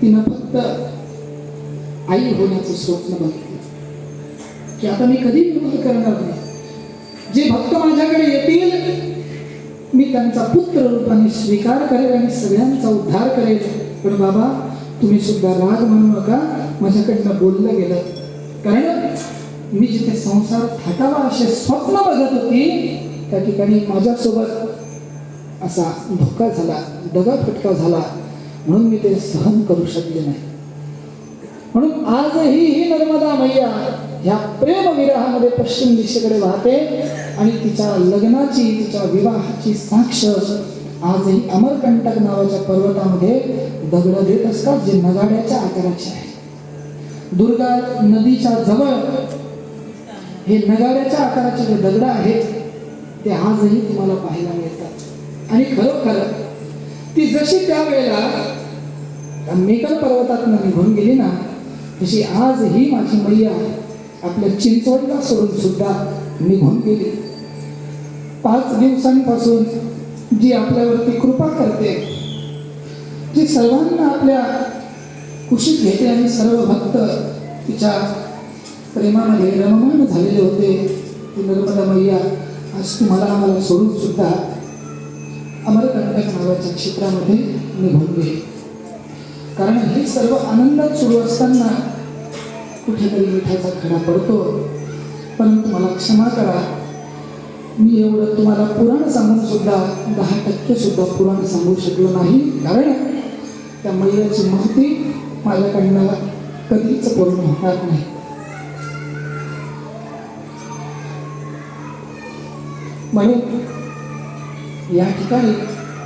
तिनं फक्त आई होण्याचं स्वप्न बघितलं की आता मी कधी विवाह करणार नाही. जे भक्त माझ्याकडे येतील मी त्यांचा पुत्र रूपाने स्वीकार करेल आणि सगळ्यांचा उद्धार करेल. पण बाबा तुम्ही सुद्धा राग म्हणू नका, माझ्याकडनं बोललं गेलं. कारण मी जिथे संसार थाटावा असे स्वप्न बघत होती त्या ठिकाणी माझ्यासोबत असा धोका झाला, दगाफटका झाला, म्हणून मी ते सहन करू शकले नाही. म्हणून आजही ही नर्मदा मैया ह्या प्रेमविरहामध्ये पश्चिम दिशेकडे वाहते आणि तिच्या लग्नाची, तिच्या विवाहाची साक्ष आजही अमरकंटक नावाच्या पर्वतामध्ये दगड देत असतात, जे नगाड्याच्या आकाराचे आहेत. दुर्गा नदीच्या जवळ हे नगाड्याच्या आकाराचे जे दगड आहेत ते आजही तुम्हाला पाहायला मिळतात. आणि खरोखर ती जशी त्यावेळेला मेकल पर्वतातून निघून गेली ना, तशी आजही माझी मैया आपल्या चिंचवडला सोडून सुद्धा निघून गेली. 5 दिवसांपासून जी आपल्यावरती कृपा करते, जी सर्वांना आपल्या कुशीत घेते आणि सर्व भक्त तिच्या प्रेमामध्ये रममाण झालेले होते, ती नर्मदा मैया आज तुम्हाला आम्हाला सोडून सुद्धा अमरकंटक नावाच्या क्षेत्रामध्ये निघून गेली. कारण हे सर्व आनंदात सुरू असताना कुठेतरी मिठाचा खडा पडतो. परंतु मला क्षमा करा, मी एवढं तुम्हाला पुराण सांगून सुद्धा 10% सुद्धा पुराण सांगू शकलो नाही. कारण त्या मैयाची महती माझ्याकडनं कधीच पूर्ण होणार नाही. म्हणून या ठिकाणी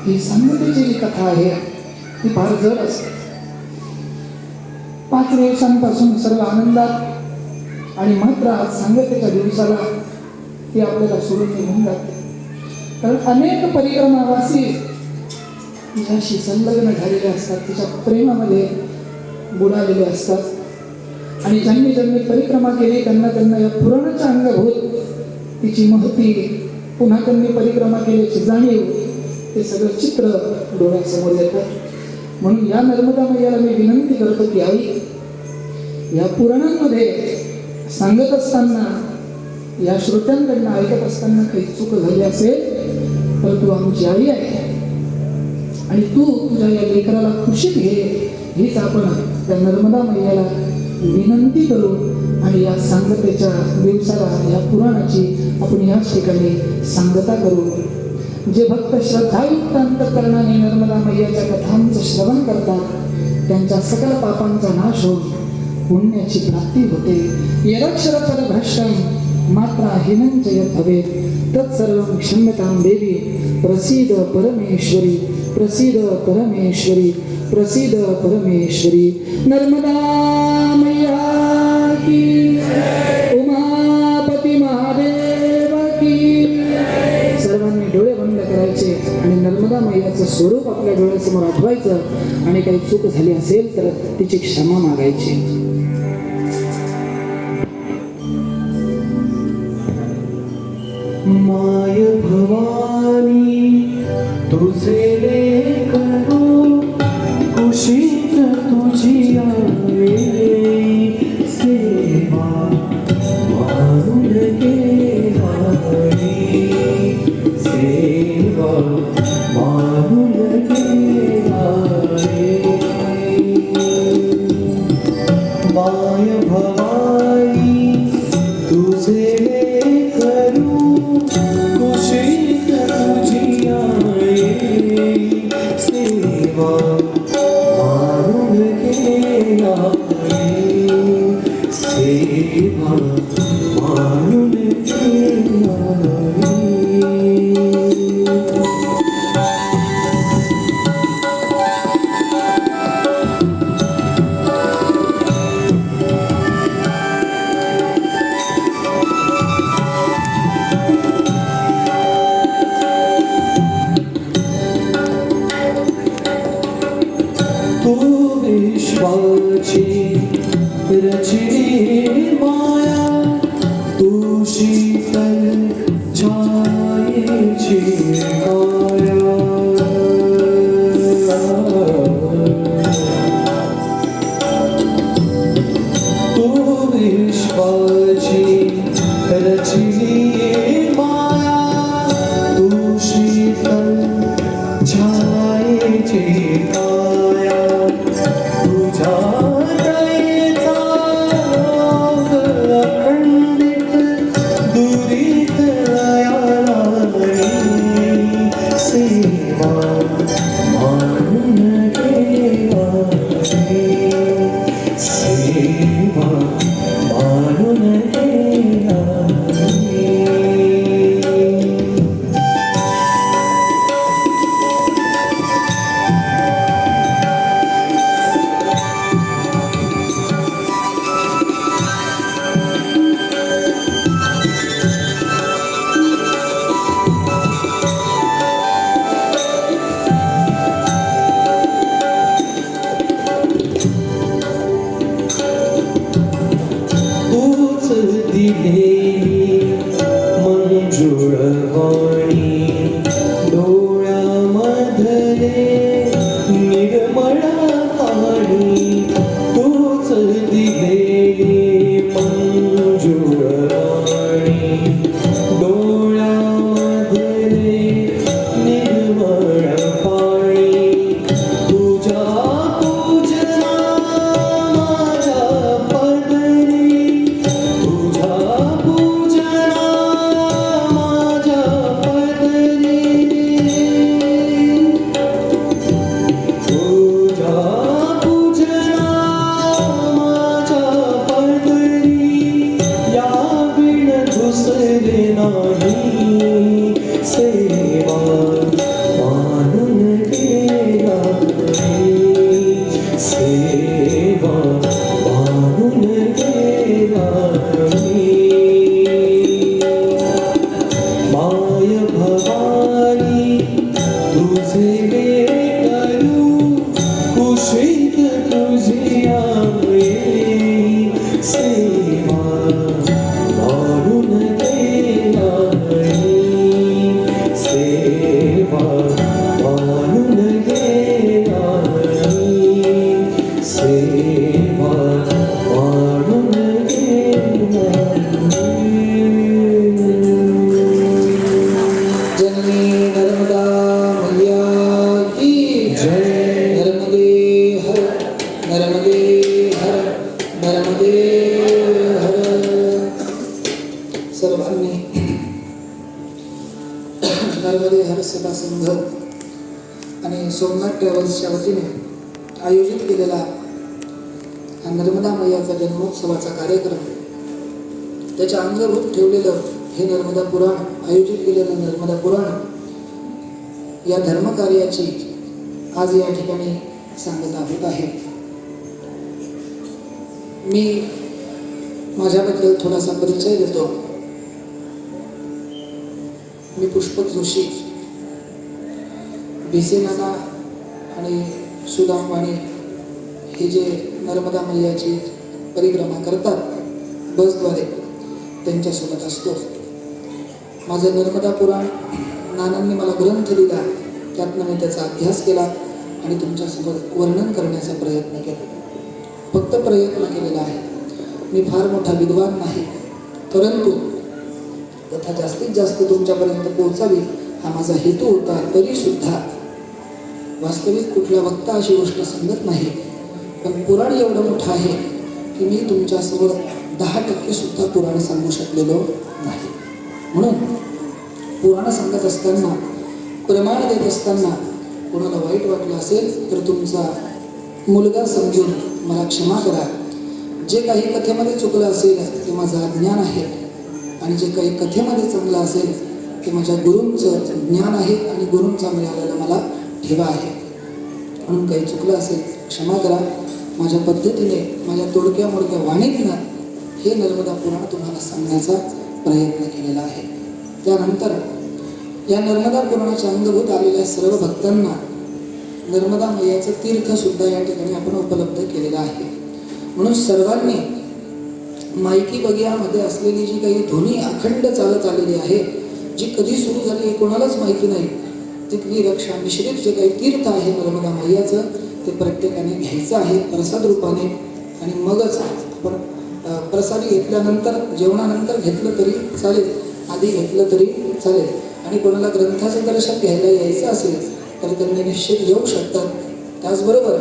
ही सांगतेची जी कथा आहे ती फार जड असते. 5 दिवसांपासून सर्व आनंदात आणि मात्र आज सांगतेच्या दिवसाला ती आपल्याला सोडून निघून जाते. कारण अनेक परिक्रमावासी तिच्याशी संलग्न झालेले असतात, तिच्या प्रेमामध्ये बुडालेले असतात आणि ज्यांनी ज्यांनी परिक्रमा केली त्यांना या पुराणाच्या अंगभूत तिची महती, पुन्हा त्यांनी परिक्रमा केल्याची जाणीव, ते सगळं चित्र डोळ्यासमोर येतं. म्हणून या नर्मदा मैयाला मी विनंती करतो की आई, या पुराणांमध्ये सांगत असताना, या श्रोत्यांकडनं ऐकत असताना काही चूक झाली असेल तर तू आमची आई आहे आणि तू तुझ्या या लेकराला खुशीत घे, हीच आपण त्या नर्मदा मैयाला विनंती करू. आणि या सांगतेच्या दिवसाला या पुराणाची आपण याच ठिकाणी सांगता करू. जे भक्त श्रद्धायुक्त अंतःकरणाने नर्मदा मैयाच्या कथांचं श्रवण करतात त्यांच्या सकल पापांचा नाश होऊन पुण्याची प्राप्ती होते. यदक्षरपद भ्रष्टं मात्रा हीनं च यत् भवेत् तत्सर्वं क्षम्यतां देवी प्रसीद परमेश्वरी, प्रसीद परमेश्वरी, प्रसीद परमेश्वरी. नर्मदा मैया की, उमापती महादेव की. सर्वांनी डोळे बंद करायचे आणि नर्मदा मैयाचं स्वरूप आपल्या डोळ्यासमोर आठवायचं आणि काही चूक झाली असेल तर तिची क्षमा मागायची. माय भवानी तुझे लेकरू कुशीत तुझी आवे सेवा मारून घे हरी, सेवा मारून घे हरी. माय भवानी तुझे लेकरू छायेची काया तू विश्वाची रचली माया तू शीतल छायेची काया तुझ्या दयेचा रोग अखंडित दुरीत दयाळानी सेवा मानून घेवावी सेवा मानून घेवावी तूच दिलेली मंजुळवाणी डोळ्यामधले निर्मळ पाणी तूच दिलेली मंजुळवाणी डोळ्यामधले निर्मळ पाणी तुझ्या पूजना माझ्या पदरी तुझ्या पूजना माझ्या पदरी तुझ्या पूजना माझ्या पदरी या बिन दुसरे नाही सेवा मानून घेवावी सेवा मानून घेवावी माय भवानी तुझे करू कुशीत तुझी आहे सेवा मानून घेवावी सेवा मानून घेवावी सेवा मानून घेवावी जननी नर्मदा मैया की जय नर्मदे हर नर्मदे हर नर्मदे हर. सर्वांनी नर्मदे हर सभा संघ आणि सोमनाथ ट्रॅव्हल्सच्या वतीने आयोजित केलेला हा नर्मदा मैयाचा जन्मोत्सवाचा कार्यक्रम त्याच्या अंगभूत ठेवलेलं हे नर्मदा पुराण आयोजित केलेलं नर्मदा पुराण या धर्मकार्याची आज या ठिकाणी सांगता होत आहे. मी माझ्याबद्दल थोडासा परिचय देतो. मी पुष्पक जोशी, भिसे नाना आणि सुदाम वाणी हे जे नर्मदा मैयाची परिक्रमा करतात बसद्वारे त्यांच्यासोबत असतो. माझं नर्मदा पुराण नानांनी मला ग्रंथ दिला, त्यातनं मी त्याचा अभ्यास केला आणि तुमच्यासोबत वर्णन करण्याचा प्रयत्न केला. फक्त प्रयत्न केलेला आहे. मी फार मोठा विद्वान नाही, परंतु कथा जास्तीत जास्त तुमच्यापर्यंत पोहोचावी हा माझा हेतू होता. तरी सुद्धा वास्तविक कुठला वक्ता अशी गोष्ट सांगत नाही, पण पुराण एवढं मोठं आहे की मी तुमच्यासमोर 10% सुद्धा पुराण सांगू शकलेलो नाही. म्हणून पुराण सांगत असताना, प्रमाण देत असताना कोणाला वाईट वाटलं असेल तर तुमचा मुलगा समजून मला क्षमा करा. जे काही कथेमध्ये चुकलं असेल ते माझं अज्ञान आहे, आणि जे काही कथेमध्ये चांगलं असेल ते माझ्या गुरूंचं ज्ञान आहे आणि गुरूंचा मिळालेला मला ठेवा आहे. म्हणून काही चुकलं असेल क्षमा करा. माझ्या पद्धतीने, माझ्या तोडक्या मोडक्या वाणीतनं हे नर्मदा पुराण तुम्हाला सांगण्याचा प्रयत्न केलेला आहे. त्यानंतर या नर्मदा पुराणाच्या अंगभूत आलेल्या सर्व भक्तांना नर्मदा मैयाचं तीर्थसुद्धा या ठिकाणी आपण उपलब्ध केलेलं आहे. म्हणून सर्वांनी मायकी बगियामध्ये असलेली जी काही ध्वनी अखंड चालत आलेली आहे, जी कधी सुरू झाली हे कोणालाच माहिती नाही. तिथली रक्षा मिश्रित जे काही तीर्थ आहे नर्मदा मैयाचं ते प्रत्येकाने घ्यायचं आहे प्रसाद रूपाने. आणि मगच आपण प्रसादी घेतल्यानंतर जेवणानंतर घेतलं तरी चालेल, आधी घेतलं तरी चालेल. आणि कोणाला ग्रंथाचं दर्शन घ्यायला यायचं असेल तर त्यांनी निश्चित येऊ शकतात. त्याचबरोबर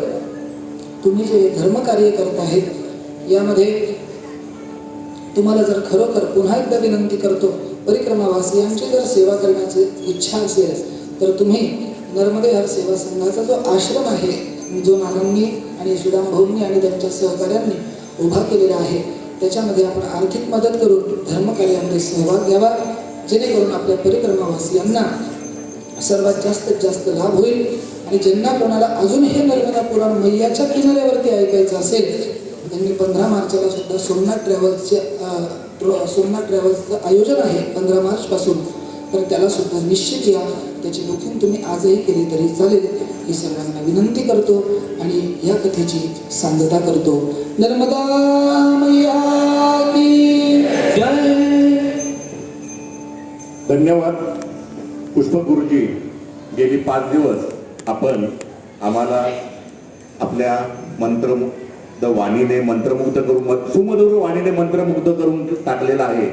तुम्ही जे धर्मकार्य करत आहेत यामध्ये तुम्हाला जर खरोखर पुन्हा एकदा विनंती करतो, परिक्रमावासियांची जर सेवा करण्याची इच्छा असेल तर तुम्ही नर्मदे हर सेवा संघाचा जो आश्रम आहे, जो नानांनी आणि सुदाम भाऊंनी आणि त्यांच्या सहकार्यांनी उभा केलेला आहे, त्याच्यामध्ये आपण आर्थिक मदत करून धर्मकार्यामध्ये सहभाग घ्यावा, जेणेकरून आपल्या परिक्रमावासियांना सर्वात जास्तीत जास्त लाभ होईल. आणि ज्यांना कोणाला अजून हे नर्मदा पुराण मैयाच्या किनाऱ्यावरती ऐकायचं असेल त्यांनी 15 मार्चला सुद्धा सोमनाथ ट्रॅव्हल्सचं आयोजन आहे 15 मार्चपासून, तर त्याला सुद्धा निश्चित या. त्याची बुकिंग तुम्ही आजही केली तरी चालेल ही सर्वांना विनंती करतो आणि या कथेची सांगता करतो. नर्मदा मैया की जय. धन्यवाद पुष्पक गुरुजी. गेली 5 दिवस आपण आम्हाला आपल्या वाणीने मंत्रमुग्ध करून, सुमधुर वाणीने मंत्रमुग्ध करून टाकलेला आहे.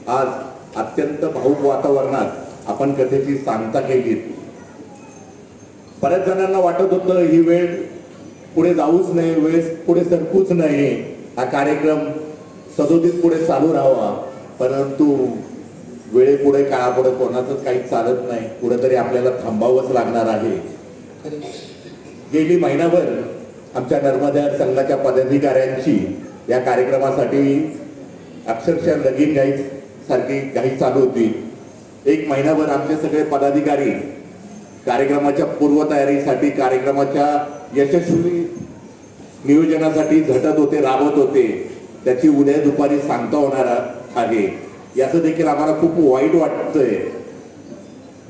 आज अत्यंत भावुक वातावरणात आपण कथेची सांगता केली. बऱ्याच जणांना वाटत होतं ही वेळ पुढे जाऊच नाही, वेळ पुढे सरकूच नाही, हा कार्यक्रम सदोदित पुढे चालू राहावा. परंतु वेळेपुढे काळापुढे कोणाचंच काही चालत नाही, कुठेतरी आपल्याला थांबावंच लागणार आहे. गेली महिनाभर आमच्या नर्मदा संघाच्या पदाधिकाऱ्यांची या कार्यक्रमासाठी अक्षरशः लगीन घाई सारखी घाई चालू होती. 1 महिनाभर आमचे सगळे पदाधिकारी कार्यक्रमाच्या पूर्वतयारीसाठी, कार्यक्रमाच्या यशस्वी नियोजनासाठी झटत होते, राबत होते. त्याची उद्या दुपारी सांगता होणार आहे. याचं देखील आम्हाला खूप वाईट वाटतंय.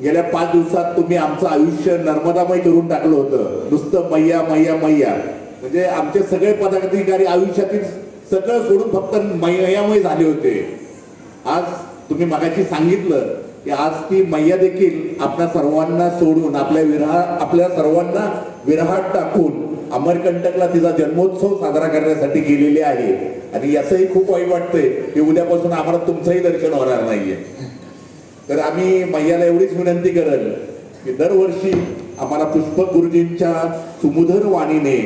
गेल्या 5 दिवसात तुम्ही आमचं आयुष्य नर्मदामय करून टाकलं होतं. नुसतं मैया मैया मैया म्हणजे आमचे सगळे पदाधिकारी आयुष्यातील सगळं सोडून फक्त मैयामय झाले होते. आज तुम्ही मगाशी सांगितलं की आज ती मैया देखील आपल्या सर्वांना सोडून, आपल्या सर्वांना विरहात टाकून अमरकंटकला तिचा जन्मोत्सव साजरा करण्यासाठी गेलेली आहे. आणि याचंही खूप वाईट वाटतंय की उद्यापासून आम्हाला तुमचंही दर्शन होणार नाहीये. तर आम्ही मैयाला एवढीच विनंती करेल की दरवर्षी आम्हाला पुष्पक गुरुजींच्या सुमधुर वाणीने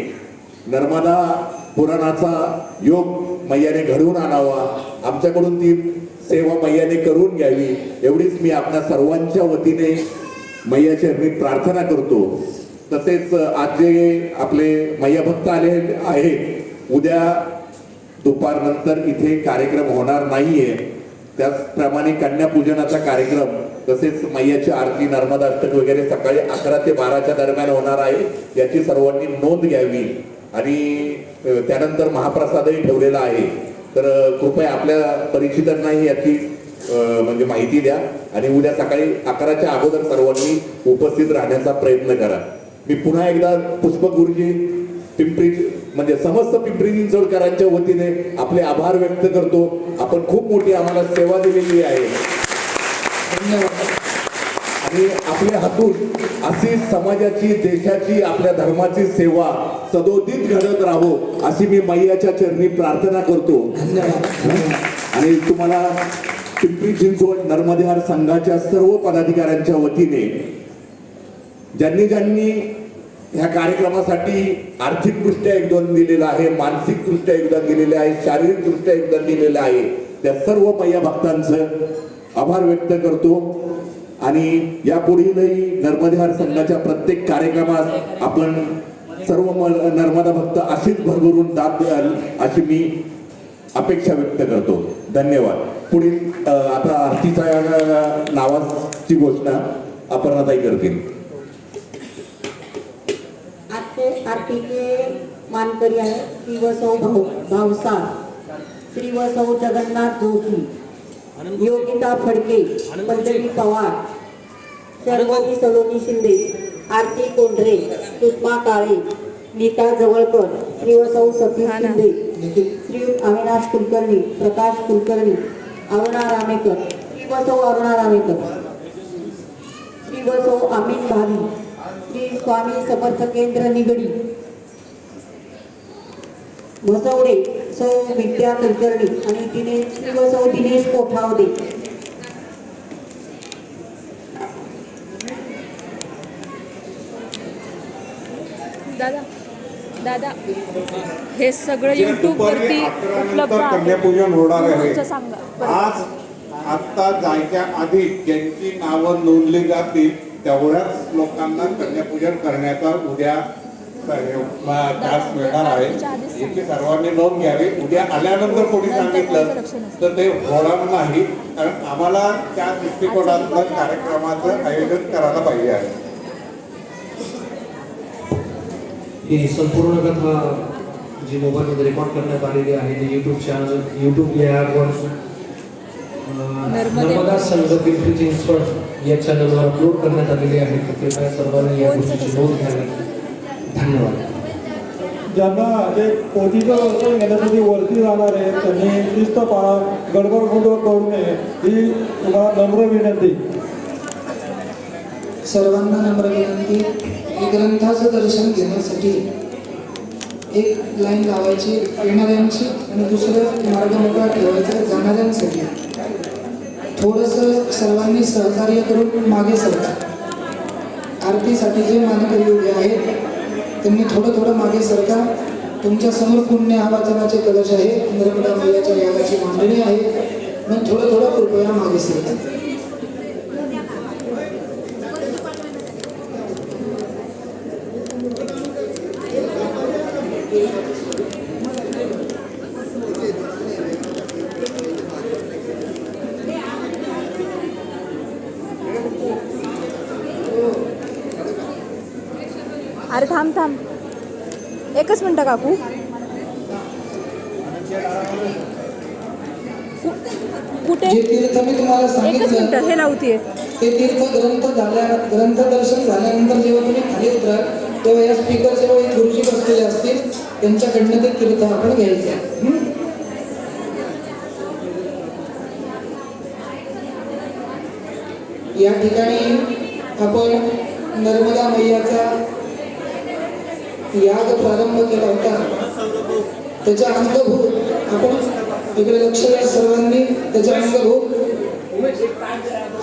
नर्मदा पुराणाचा योग मैयाने घडवून आणावा, आमच्याकडून ती सेवा मैयाने करून घ्यावी, एवढीच मी आपल्या सर्वांच्या वतीने मैयाच्या मी प्रार्थना करतो. तसेच आज जे आपले मैया भक्त आले आहेत, उद्या दुपारनंतर इथे कार्यक्रम होणार नाहीये. त्याचप्रमाणे कन्यापूजनाचा कार्यक्रम, तसेच मैयाची आरती, नर्मदा अष्टक वगैरे सकाळी 11 ते 12च्या दरम्यान होणार आहे. याची सर्वांनी नोंद घ्यावी. आणि त्यानंतर महाप्रसादही ठेवलेला आहे. तर कृपया आपल्या परिचितांनाही याची म्हणजे माहिती द्या आणि उद्या सकाळी 11च्या अगोदर सर्वांनी उपस्थित राहण्याचा प्रयत्न करा. मी पुन्हा एकदा पुष्पक गुरुजी पिंपरी म्हणजे समस्त पिंपरी चिंचवडकरांच्या वतीने आपले आभार व्यक्त करतो. आपण खूप मोठी आम्हाला सेवा दिलेली आहे. धन्यवाद. आणि आपल्या हातून अशी समाजाची, देशाची, आपल्या धर्माची सेवा सदोदित घडत राहो अशी मी मैयाच्या चरणी प्रार्थना करतो. धन्यवाद. आणि तुम्हाला पिंपरी चिंचवड नर्मदेहार संघाच्या सर्व पदाधिकाऱ्यांच्या वतीने ज्यांनी ह्या कार्यक्रमासाठी आर्थिकदृष्ट्या योगदान दिलेलं आहे, मानसिकदृष्ट्या योगदान दिलेलं आहे, शारीरिकदृष्ट्या योगदान दिलेलं आहे, त्या सर्व मैया भक्तांचं आभार व्यक्त करतो. आणि यापुढीलही नर्मदेहार संघाच्या प्रत्येक कार्यक्रमात आपण सर्व नर्मदा भक्त अशीच भरभरून दाद द्याल अशी मी अपेक्षा व्यक्त करतो. धन्यवाद. पुढील आता आरतीच्या नावाची घोषणा अपर्णाताई करतील. आरतीचे मानकरी आहे श्री वसौ भावसार, श्री वसौ जगन्नाथ जोशी, योगिता फडके, पल्लवी पवार, शर्वणी सलोनी शिंदे, आरती कोंढरे, सुषमा काळे, नीता जवळकर, श्री वसौ सतीश शिंदे, श्री अविनाश कुलकर्णी, प्रकाश कुलकर्णी, अरुणा रामेकर, श्री वसौ अरुणा रामेकर. श्री व सौ अमीन भावी, श्री स्वामी समर्थ केंद्र निगडी, म्हसवडे सौ विद्या कुलकर्णी आणि श्री व सौ दिनेश कोठावदे. दादा दादा हे सगळं युट्यूब दुपारी वरती 11 उपलब्ध नंतर आहे. कन्यापूजन होणार आहे. तुमचं सांगा. आज आत्ता जायच्या आधी ज्यांची नावं नोंदली जातील तेवढ्याच लोकांना कन्यापूजन करण्याचा उद्या चान्स मिळणार आहे. याची सर्वांनी नोंद घ्यावी. उद्या आल्यानंतर कोणी सांगितलं तर ते होणार नाही, कारण आम्हाला त्या दृष्टिकोनातलं कार्यक्रमाचं आयोजन करायला पाहिजे आहे. ही संपूर्ण कथा जी मोबाईलमध्ये रेकॉर्ड करण्यात आलेली आहे ती यूट्यूब या ॲपवर नर्मदा संघ पिंपरी चिंचवड या चॅनलवर अपलोड करण्यात आलेली आहे. कृपया सर्वांनी या गोष्टीची नोंद घ्यावी. धन्यवाद. ज्यांना जे पोथीचं दर्शन घेण्यासाठी वरती जाणार आहे त्यांनी शिस्त पाळा, गडबड गोंधळ करू नये ही तुम्हाला नम्र विनंती. सर्वांना नम्र विनंती, ग्रंथाचं दर्शन घेण्यासाठी एक लाईन लावायची येणाऱ्यांची आणि दुसरं मार्ग मोकळा ठेवायचा जाणाऱ्यांसाठी. थोडंसं सर्वांनी सहकार्य करून मागे सरका. आरतीसाठी जे मानकरी उभे आहेत त्यांनी थोडं मागे सरका. तुमच्या समोर पुण्य आवाचनाचे कलश आहे, नर्मदा मैयाच्या यागाची मांडणी आहे, म्हणून थोडं कृपया मागे सरका. अरे थांब एकच मिनटं काकू. कुठे जे तीर्थ मी तुम्हाला एकच सांगितलं मिनटं हे लावतीये. ते तीर्थ ग्रंथ दर्शन झाल्यानंतर जेव्हा तुम्ही खाली उतराल तेव्हा या स्पीकरच्या वेळी गुरुजी बसलेले असतील, त्यांच्याकडनं ते तीर्थ आपण घ्यायचे. या ठिकाणी आपण नर्मदा मैयाचा याग प्रारंभ केला होता. त्याच्या अंगभूत आपण इकडे लक्ष द्या सर्वांनी. त्याच्या अंगभूत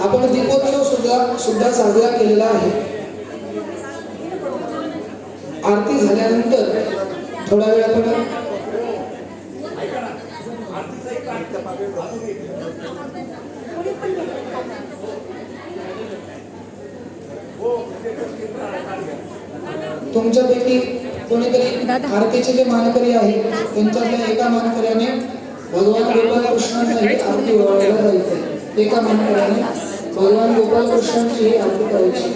आपण दीपोत्सव सुद्धा साजरा केलेला आहे. आरती झाल्यानंतर थोडा वेळ आपण तुमच्यापैकी कोणीतरी आरतीचे जे मानकरी आहेत त्यांच्यातल्या एका मानकऱ्याने भगवान गोपाल कृष्णांची आरती ओवाळायला जायचं. एका मानकऱ्याने भगवान गोपाल कृष्णांची आरती करायची.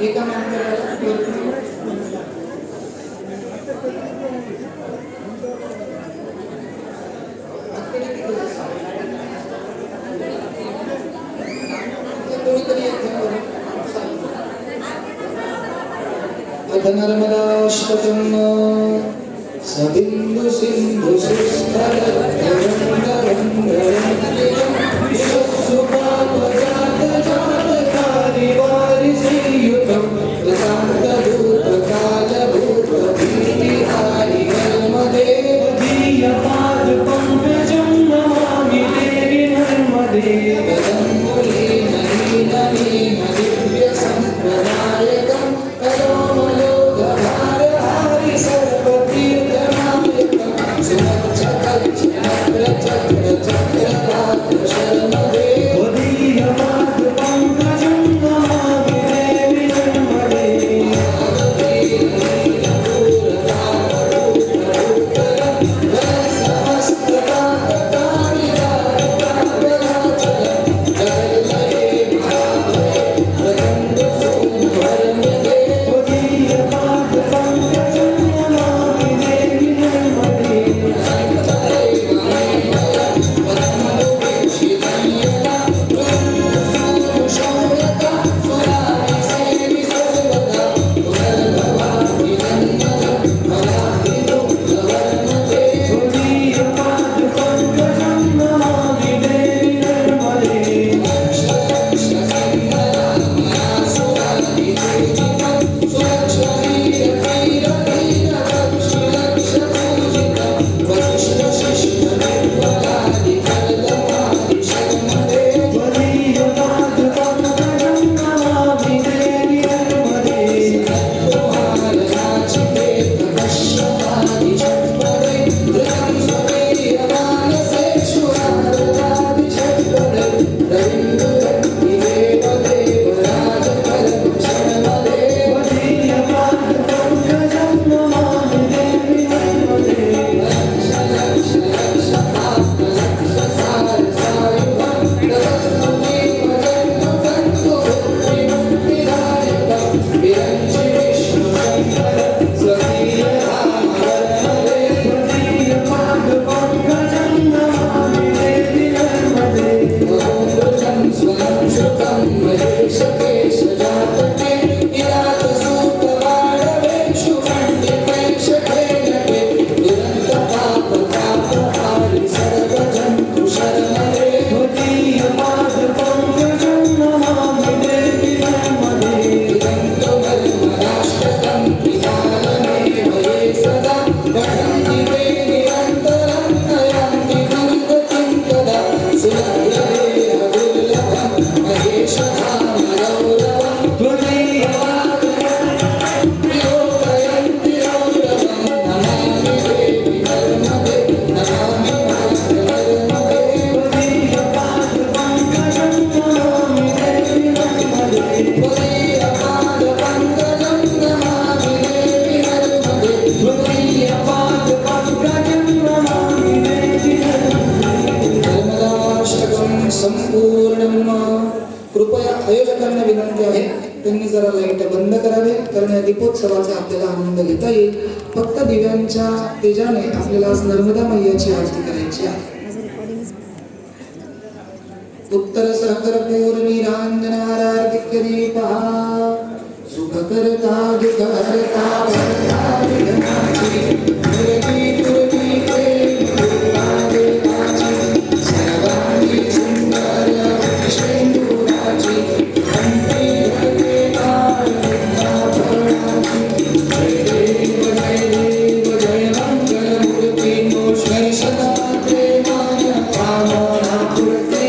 एका मानकऱ्याला नर्मदाष्टकं सबिंदु सिंधु सुस्तर चक्र संपूर्ण कृपया आयोजकांना विनंती आहे त्यांनी जरा लाईट बंद करावे कारण या दीपोत्सवाचा आपल्याला आनंद घेता येईल. फक्त दिव्यांच्या तेजाने आपल्याला आज नर्मदा मैयाची आरती करायची आहे. उत्तर सहकर पूर्णिरांजनारार्तिक्य दीपः सुखकर्ता दुःखहर्ता वरदा विघ्नाची दुर्गी दुर्गी देवाची सर्वांगी सुंदर शेंदुराची कंठी घडते काळभरणाची जय देव जय मंगलमूर्ती दर्शनात्रे मान कामना पूर्ती.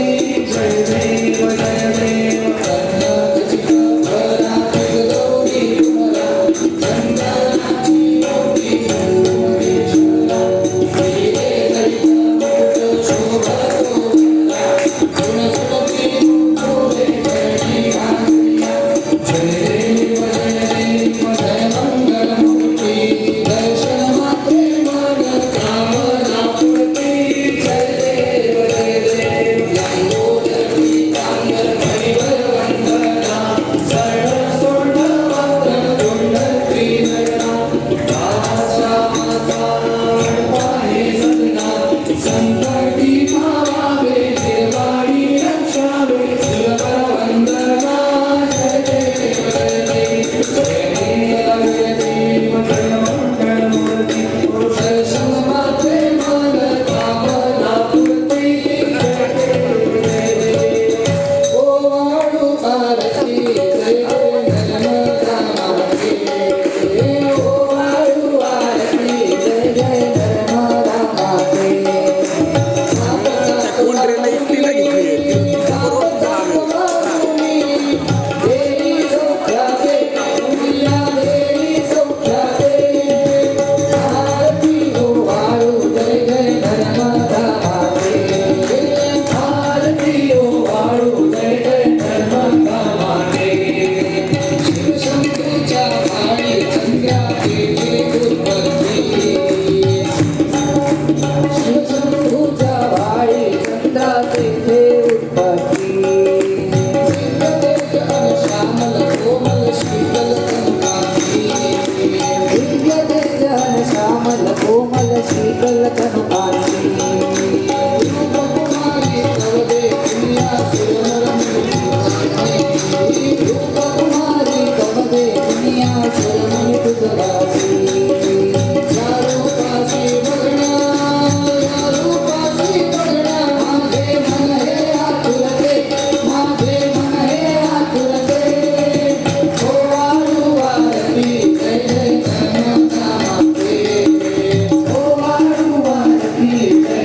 जय देव जय देव कर्नाटकी वराची गौरी तुम्हाला चंदनाची योगी योगेश्वरा श्रीरे ललिता मुकुट शोभतो गुणसुमती मुकुरे जय घासिया. जय देव जय मंगलमूर्ती दर्शनात्रे मान कामना पूर्ती. जय देव जय देव लंबोदरी कांगर परिवर वंदना शरण सोंड वंदन कुंडल त्रिनयना राजा पाहे सदना संकटी भावावे निर्वाणी रक्षावे सुरवर वंदना. जय देव जय देव जय देव जय मंगलमूर्ती दर्शन मात्रे मन कामना पूर्ती. जय देव जय देव ओ वाळू आरती जय नर्मदा माते. ओ वाळू आरती जय नर्मदा माते. देवी सौख्याते मुला देवी सौख्याते आरती ओ वाळू जय नर्मदा माते. आरती ओ वाळू जय नर्मदा माते. शिवशंभूच्या वाणी चंद्राची उत्पत्ती. शिवशंभूच्या वाणी चंद्राची उत्पत्ती. श्यामल कोमल शीतल कनकांती. दिव्य तेजन श्यामल कोमल शीतल कनकांती. रूपकुमारी तव देखिया सुरनर मुनिराजी. रूपकुमारी तव देखिया सुरनर मुनिराजी. या रूपाची बघणा माझे मन हे आतुरते माझे मन हे आतुरते. ओ वाळू आरती जय नर्मदा माते. ओ वाळू आरती जय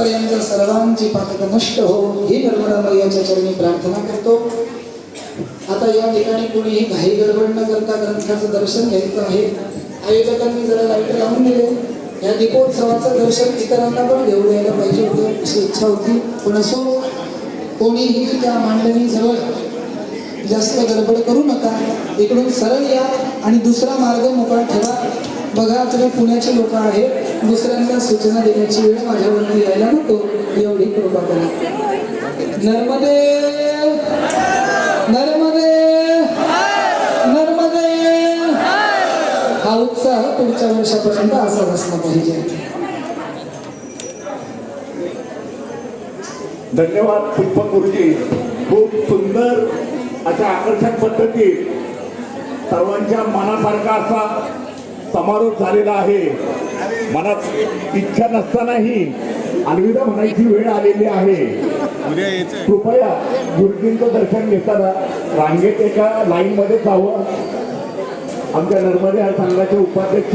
आजपर्यंत सर्वांची पातक नष्ट हो ही नर्मदा मैयाच्या चरणी प्रार्थना करतो. आता या ठिकाणी कुणीही घाई गडबड न करता ग्रंथाचं दर्शन घ्यायचं आहे. आयोजकांनी जरा लाईट लावून दिले. या दीपोत्सवाचं दर्शन इतरांना पण घेऊ द्यायला पाहिजे होतं अशी इच्छा होती. पण असो, कोणीही त्या मांडणीजवळ जास्त गडबड करू नका. इकडून सरळ या आणि दुसरा मार्ग मोकळा ठेवा. बघा, तुम्ही पुण्याचे लोक आहेत, दुसऱ्यांना सूचना देण्याची वेळ माझ्यावरती यायला नको, एवढी कृपा करा. नर्मदे नर्मदे नर्मदे. हा उत्साह पुढच्या वर्षापर्यंत असाच असला पाहिजे. धन्यवाद पुष्पक गुरुजी. खूप सुंदर अशा आकर्षक पद्धतीत सर्वांच्या मनासारखा असा समारोप झालेला आहे. मनात इच्छा नसतानाही अलविदा म्हणायची वेळ आलेली आहे. कृपया गुरुजींचं दर्शन घेताना रांगेत एका लाईन मध्ये जावं. आमच्या नर्मदे संघाचे उपाध्यक्ष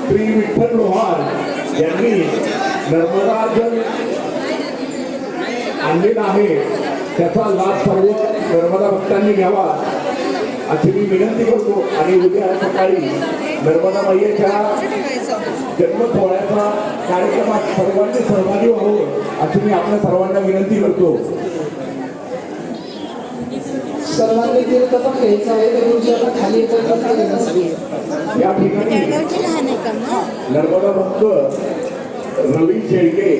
श्री विठ्ठल लोहार यांनी नर्मदा जल आणलेला आहे, त्याचा लाभ सर्व नर्मदा भक्तांनी घ्यावा अशी मी विनंती करतो. आणि उद्या सकाळी नर्मदा मैयाच्या जन्म सोहळ्याचा कार्यक्रमात सर्वांनी सहभागी व्हावं अशी मी आपल्या सर्वांना विनंती करतो. सर्वांनी तीर्थ पण घ्यायचं आहे. तर गुरुजी आता खाली येतात. या ठिकाणी नर्मदा भक्त रवी शेळके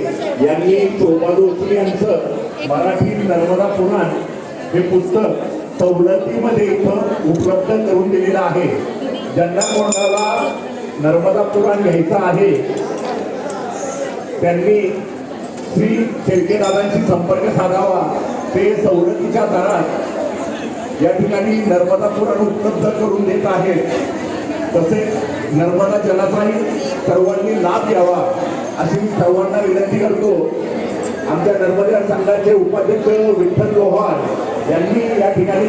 यांनी चोबादोशी यांचं मराठी नर्मदा पुराण हे पुस्तक सवलतीमध्ये इथं उपलब्ध करून दिलेलं आहे. ज्यांना कोणाला नर्मदा पुराण घ्यायचं आहे त्यांनी श्री शेळके दादांशी संपर्क साधावा. ते सवलतीच्या दरात या ठिकाणी नर्मदा पुराण उपलब्ध करून देत आहेत. तसेच नर्मदा जलाचाही सर्वांनी लाभ घ्यावा अशी मी सर्वांना विनंती करतो. आमच्या नर्मदा संघाचे उपाध्यक्ष विठ्ठल लोहार यांनी या ठिकाणी